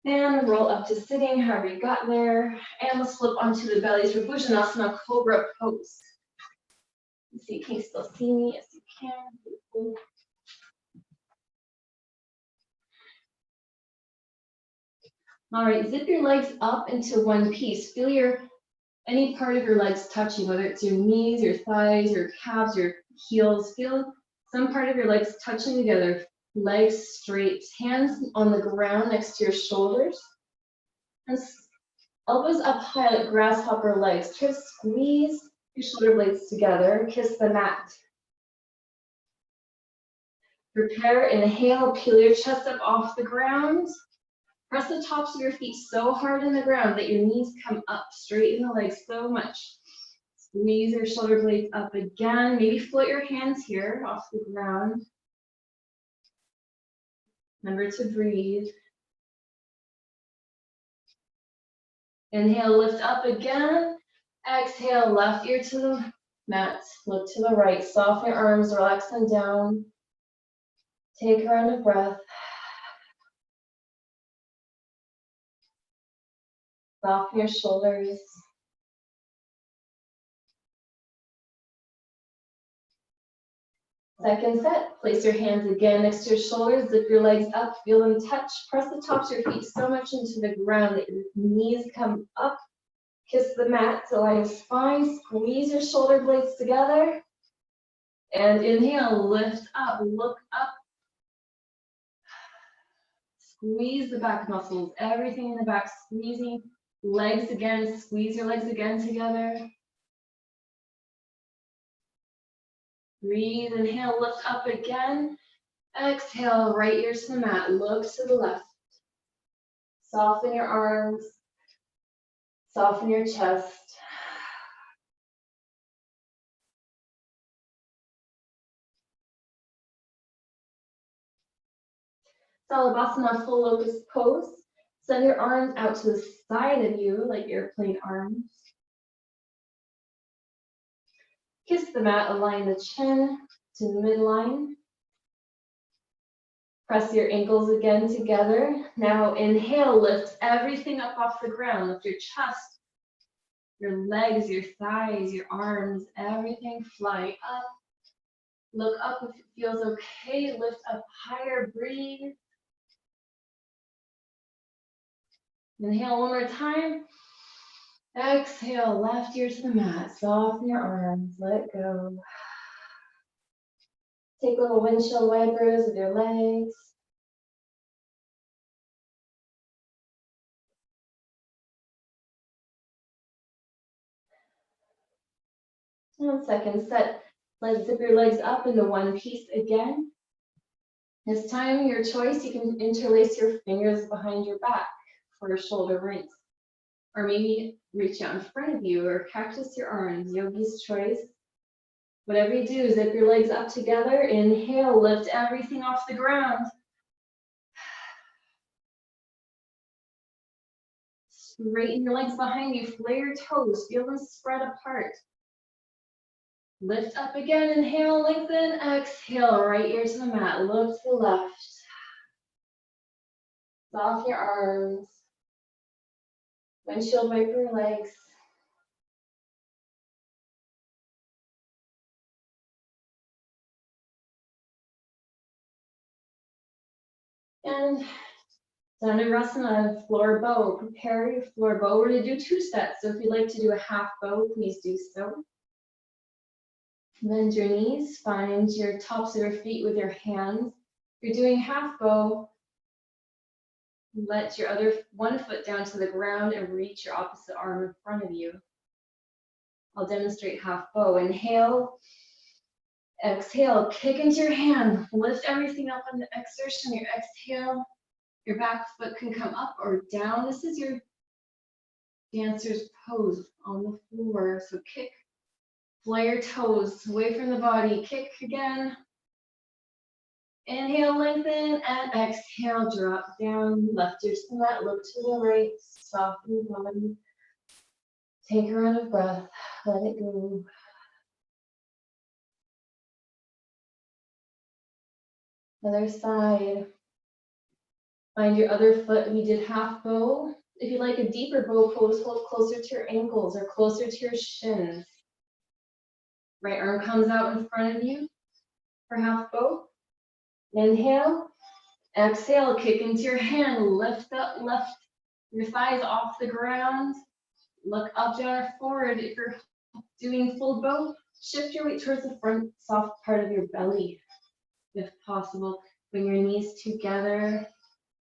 And roll up to sitting, however you got there. And let's flip onto the bellies for Bhujanasana, Cobra pose. Let's see, can you still see me? Yes, you can. Beautiful. All right, zip your legs up into one piece. Feel any part of your legs touching, whether it's your knees, your thighs, your calves, your heels. Feel some part of your legs touching together. Legs straight, hands on the ground next to your shoulders. And elbows up high like grasshopper legs. Try to squeeze your shoulder blades together. Kiss the mat. Prepare, inhale, peel your chest up off the ground. Press the tops of your feet so hard in the ground that your knees come up, straighten the legs so much. Squeeze your shoulder blades up again. Maybe float your hands here off the ground. Remember to breathe. Inhale, lift up again. Exhale, left ear to the mat. Look to the right. Soften your arms, relax them down. Take a round of breath. Soften your shoulders. Second set, place your hands again next to your shoulders, zip your legs up, feel them touch, press the tops of your feet so much into the ground that your knees come up, kiss the mat to line your spine, squeeze your shoulder blades together, and inhale, lift up, look up, squeeze the back muscles, everything in the back, squeezing, legs again, squeeze your legs again together. Breathe, inhale, lift up again. Exhale, right ear to the mat, look to the left. Soften your arms, soften your chest. Salabhasana, full locust pose. Send your arms out to the side of you like airplane arms. Kiss the mat, align the chin to midline. Press your ankles again together. Now inhale, lift everything up off the ground. Lift your chest, your legs, your thighs, your arms, everything fly up. Look up if it feels okay. Lift up higher, breathe. Inhale one more time. Exhale, left ear to the mat. Soften your arms, let go. Take little windshield wipers with your legs. And second set, let's zip your legs up into one piece again. This time, your choice, you can interlace your fingers behind your back for shoulder rinse. Or maybe reach out in front of you or cactus your arms, yogi's choice. Whatever you do, zip your legs up together. Inhale, lift everything off the ground. Straighten your legs behind you, flare your toes, feel them spread apart. Lift up again, inhale, lengthen, exhale, right ear to the mat, look to the left. Soften your arms. Windshield wiper your legs. And Dhanurasana, floor bow. Prepare your floor bow. We're going to do 2 sets. So if you'd like to do a half bow, please do so. Bend your knees. Find your tops of your feet with your hands. If you're doing half bow, let your other one foot down to the ground and reach your opposite arm in front of you. I'll demonstrate half bow. Inhale. Exhale. Kick into your hand. Lift everything up on the exertion. Your exhale. Your back foot can come up or down. This is your dancer's pose on the floor. So kick, fly your toes away from the body. Kick again. Inhale, lengthen, and exhale, drop down. Left ear to the mat, look to the right, soften the body. Take a round of breath, let it go. Other side. Find your other foot. We did half bow. If you like a deeper bow pose, hold closer to your ankles or closer to your shins. Right arm comes out in front of you for half bow. Inhale, exhale, kick into your hand, lift up, lift your thighs off the ground. Look up, down, or forward. If you're doing full bow, shift your weight towards the front soft part of your belly, if possible. Bring your knees together,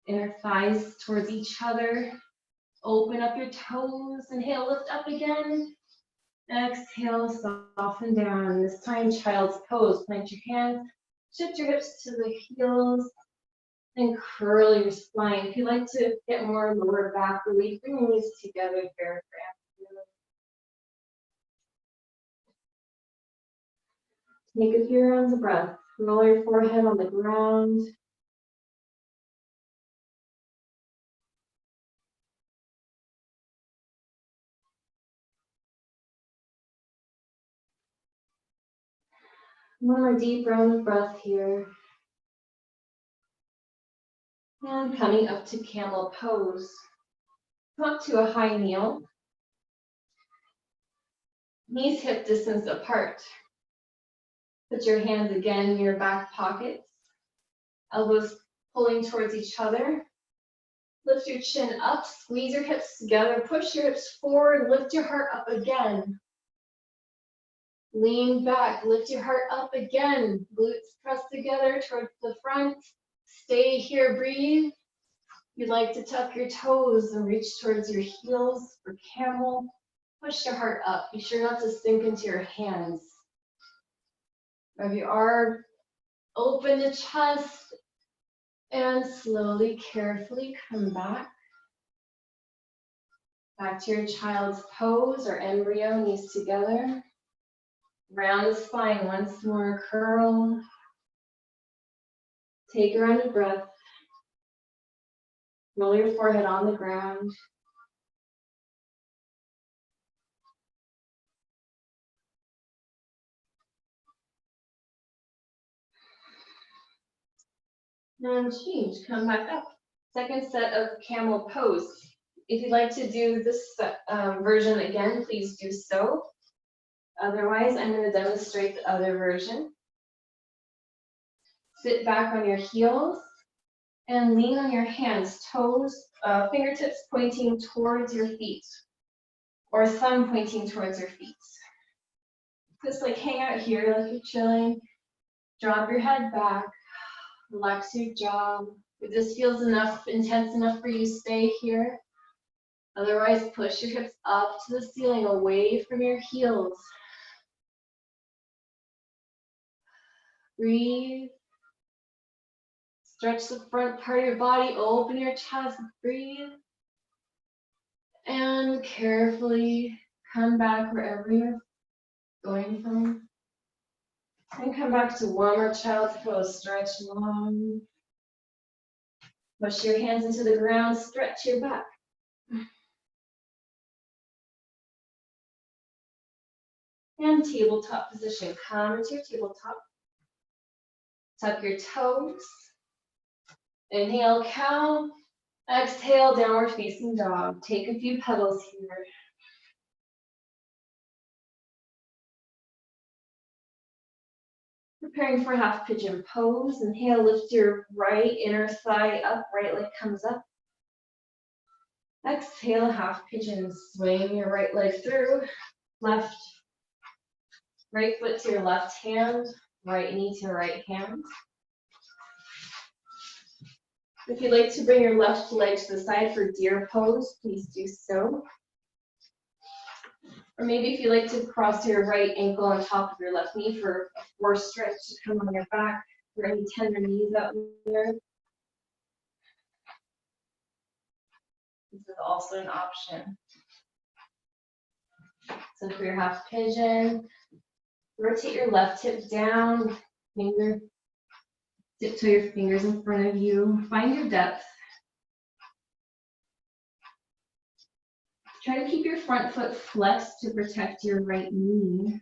inner thighs towards each other. Open up your toes. Inhale, lift up again. Exhale, soften down. This time, child's pose. Plant your hands, shift your hips to the heels, and curl your spine. If you like to get more lower back relief, bring your knees together here. Take a few rounds of breath. Roll your forehead on the ground. One more deep round of breath here. And coming up to camel pose. Come up to a high kneel. Knees hip distance apart. Put your hands again in your back pockets. Elbows pulling towards each other. Lift your chin up, squeeze your hips together, push your hips forward, lift your heart up again. Lean back, lift your heart up again. Glutes press together towards the front. Stay here, breathe. You'd like to tuck your toes and reach towards your heels for camel. Push your heart up. Be sure not to sink into your hands. If you are, open the chest and slowly, carefully come back. Back to your child's pose or embryo, knees together. Round the spine once more, curl. Take a round of breath. Roll your forehead on the ground. And change, come back up. Second set of camel pose. If you'd like to do this version again, please do so. Otherwise, I'm going to demonstrate the other version. Sit back on your heels and lean on your hands, toes, fingertips pointing towards your feet, or thumb pointing towards your feet. Just like hang out here like you're chilling. Drop your head back. Relax your jaw. If this feels intense enough for you, stay here. Otherwise, push your hips up to the ceiling, away from your heels. Breathe. Stretch the front part of your body, open your chest, breathe. And carefully come back wherever you're going from. And come back to one more child's pose. Stretch long. Push your hands into the ground, stretch your back. And tabletop position. Come into your tabletop. Tuck your toes. Inhale, cow. Exhale, downward facing dog. Take a few petals here. Preparing for half pigeon pose. Inhale, lift your right inner thigh up, right leg comes up. Exhale, half pigeon. Swing your right leg through. Left, right foot to your left hand, right knee to right hand. If you'd like to bring your left leg to the side for deer pose, please do so. Or maybe if you like to cross your right ankle on top of your left knee for a forced stretch to come on your back, for any tender knees out there. This is also an option. So for your half pigeon, rotate your left hip down, tiptoe your fingers in front of you, find your depth. Try to keep your front foot flexed to protect your right knee.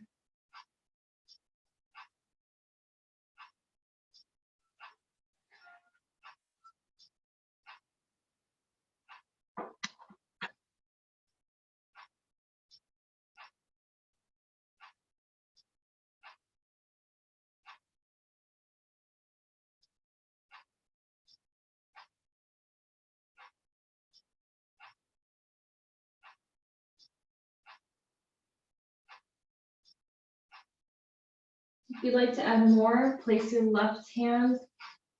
If you'd like to add more, place your left hand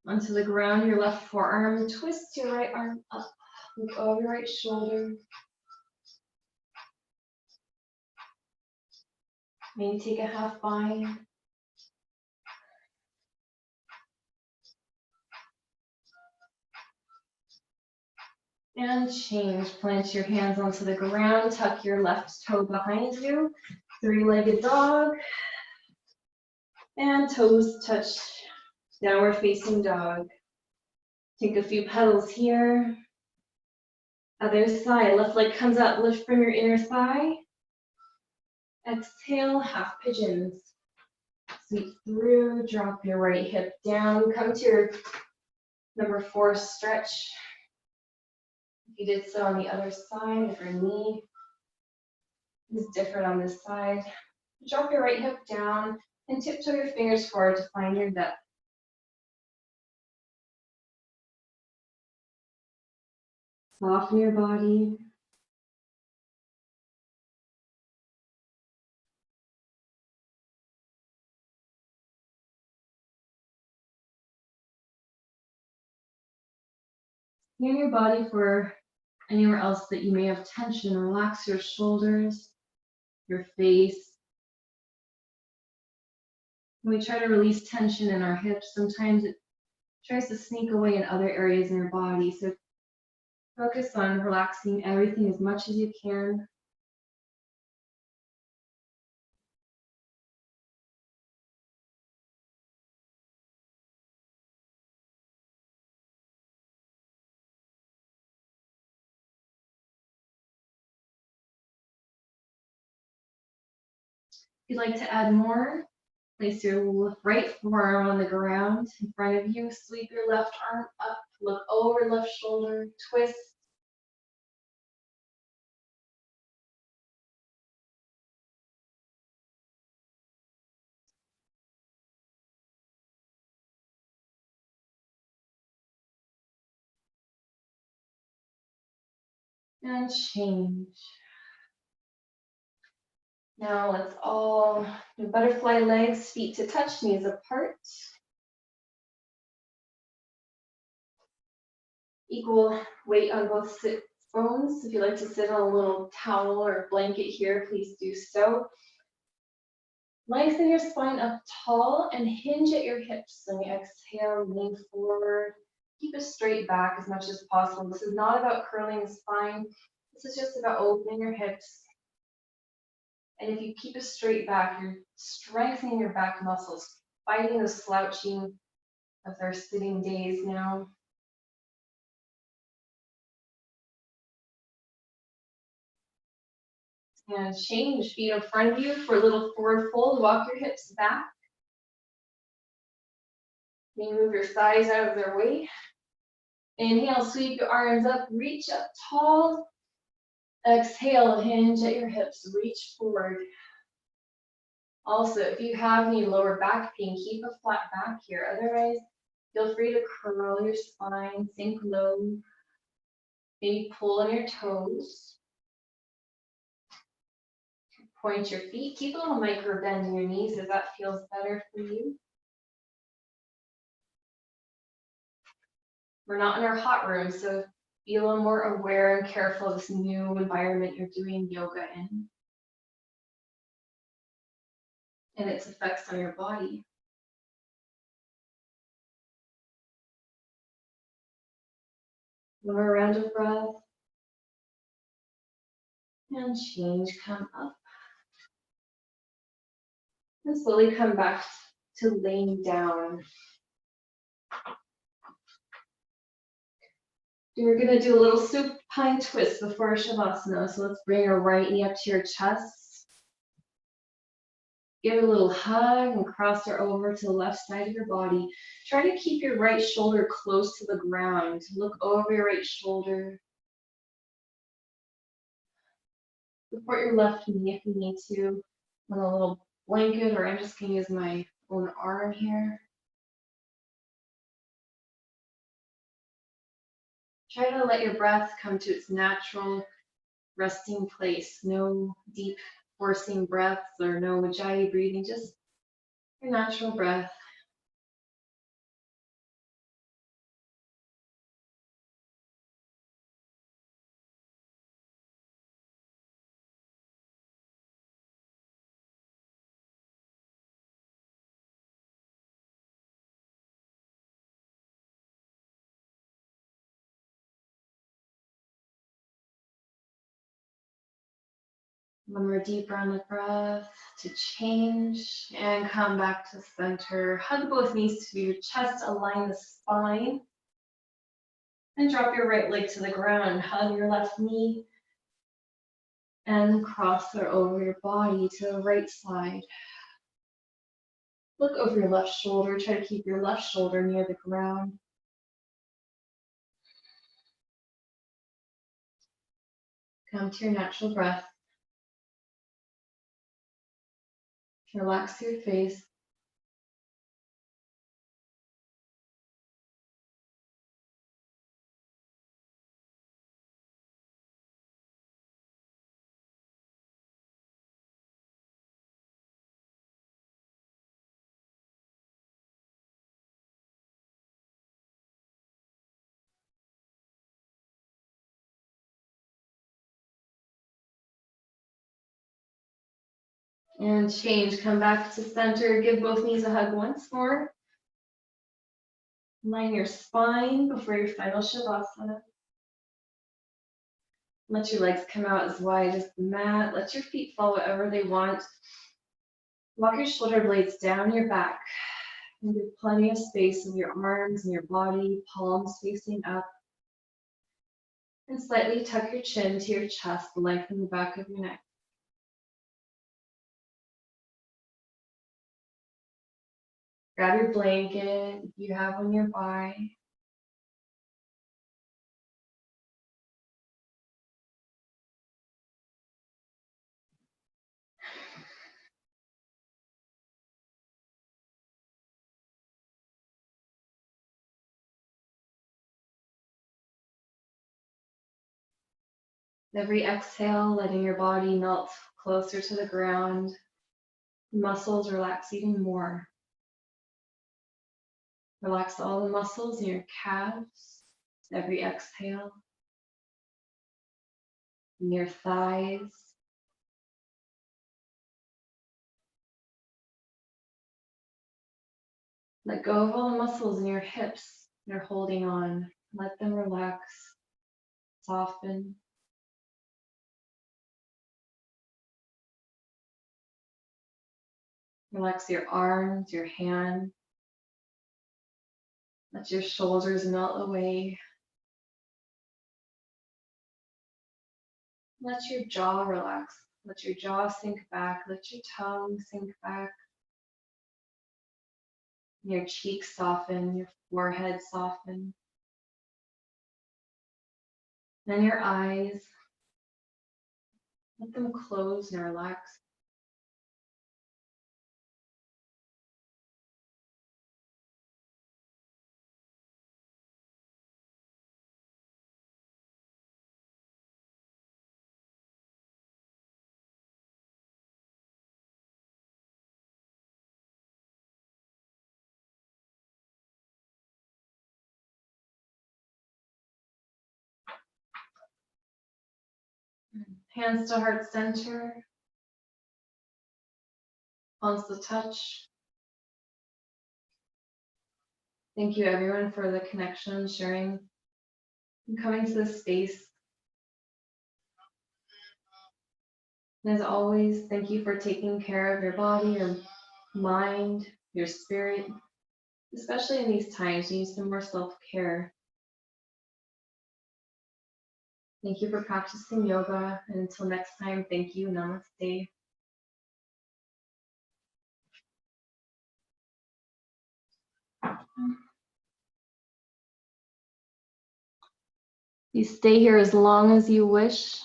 onto the ground, your left forearm, twist your right arm up, look over your right shoulder. Maybe take a half bind. And change, plant your hands onto the ground, tuck your left toe behind you, three-legged dog, and toes touch, downward facing dog. Take a few petals here. Other side, left leg comes up, lift from your inner thigh. Exhale, half pigeons. Sweep through, drop your right hip down, come to your number 4 stretch. If you did so on the other side, if your knee is different on this side, drop your right hip down and tiptoe your fingers forward to find your depth. Soften your body. Scan your body for anywhere else that you may have tension. Relax your shoulders, your face. When we try to release tension in our hips, sometimes it tries to sneak away in other areas in your body. So focus on relaxing everything as much as you can. If you'd like to add more, place your right forearm on the ground in front of you. Sweep your left arm up, look over left shoulder, twist. And change. Now let's all do butterfly legs, feet to touch, knees apart. Equal weight on both sit bones. If you like to sit on a little towel or blanket here, please do so. Lengthen your spine up tall and hinge at your hips. When you exhale, lean forward. Keep a straight back as much as possible. This is not about curling the spine. This is just about opening your hips. And if you keep a straight back, you're strengthening your back muscles, fighting those slouching of their sitting days now. And change, feet in front of you for a little forward fold. Walk your hips back. Maybe move your thighs out of their way. Inhale, sweep your arms up, reach up tall. Exhale, hinge at your hips, reach forward. Also, if you have any lower back pain, keep a flat back here. Otherwise, feel free to curl your spine, sink low. Maybe pull on your toes. Point your feet. Keep a little micro bend in your knees if that feels better for you. We're not in our hot room, so be a little more aware and careful of this new environment you're doing yoga in and its effects on your body. One more round of breath. And change, come up. And slowly come back to laying down. We're gonna do a little supine twist before Shavasana. So let's bring our right knee up to your chest. Give it a little hug and cross her over to the left side of your body. Try to keep your right shoulder close to the ground. Look over your right shoulder. Support your left knee if you need to on a little blanket, or I'm just gonna use my own arm here. Try to let your breath come to its natural resting place. No deep forcing breaths or no ujjayi breathing, just your natural breath. One more deep round of breath to change and come back to center. Hug both knees to your chest, align the spine. And drop your right leg to the ground. Hug your left knee and cross her over your body to the right side. Look over your left shoulder. Try to keep your left shoulder near the ground. Come to your natural breath. Relax your face. And change. Come back to center. Give both knees a hug once more. Line your spine before your final Shavasana. Let your legs come out as wide as the mat. Let your feet fall wherever they want. Walk your shoulder blades down your back. And give plenty of space in your arms and your body, palms facing up. And slightly tuck your chin to your chest, lengthen the back of your neck. Grab your blanket if you have one nearby. Every exhale, letting your body melt closer to the ground. Muscles relax even more. Relax all the muscles in your calves. Every exhale. In your thighs. Let go of all the muscles in your hips you're holding on. Let them relax, soften. Relax your arms, your hand. Let your shoulders melt away. Let your jaw relax. Let your jaw sink back. Let your tongue sink back. Your cheeks soften, your forehead soften. And your eyes, let them close and relax. Hands to heart center. Palms to touch. Thank you everyone for the connection, sharing, and coming to this space. And as always, thank you for taking care of your body, your mind, your spirit, especially in these times. You need some more self-care. Thank you for practicing yoga. And until next time, thank you. Namaste. You stay here as long as you wish.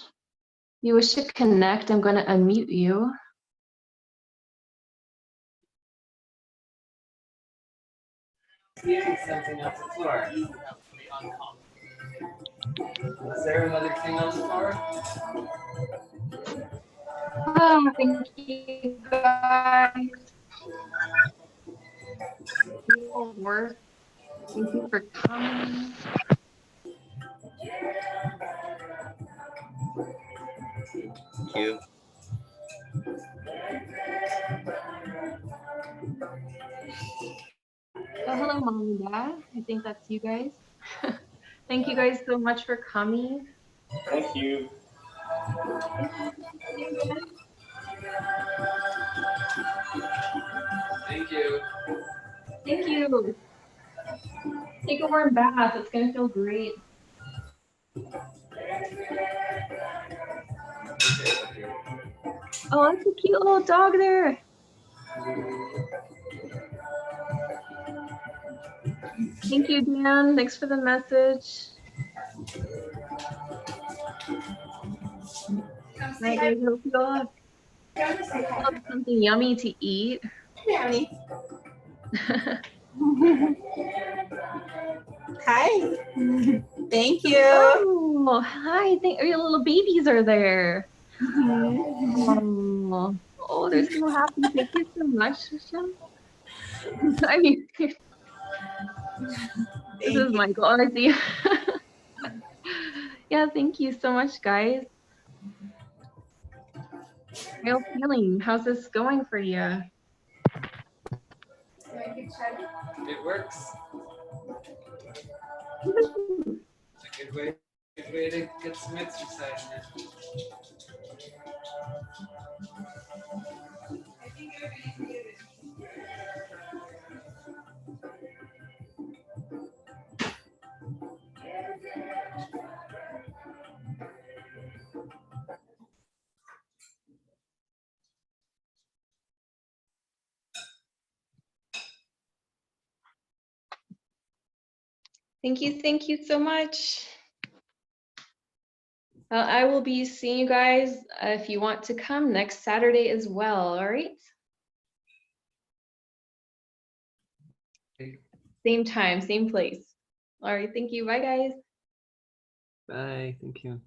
You wish to connect, I'm going to unmute you. Eating something off the floor. Is there another thing on the floor? Oh, thank you guys. Beautiful work. Thank you for coming. Thank you. Oh, hello, Mom and Dad. I think that's you guys. Thank you guys so much for coming. Thank you. Thank you. Thank you. Take a warm bath. It's going to feel great. Oh, that's a cute little dog there. Thank you, Dan. Thanks for the message. Right, guys, hope you all have something yummy to eat. Yummy. Hi. Thank you. Oh, hi. Your little babies are there. Oh, oh, they're so happy. Thank you so much, Shisha. I mean, this is Michael. Oh, I see. Yeah, thank you so much, guys. How you feeling? How's this going for you? It works. It's a good way to get some exercise in. Thank you so much. I will be seeing you guys if you want to come next Saturday as well, all right? Same time, same place. All right, thank you. Bye, guys. Bye. Thank you.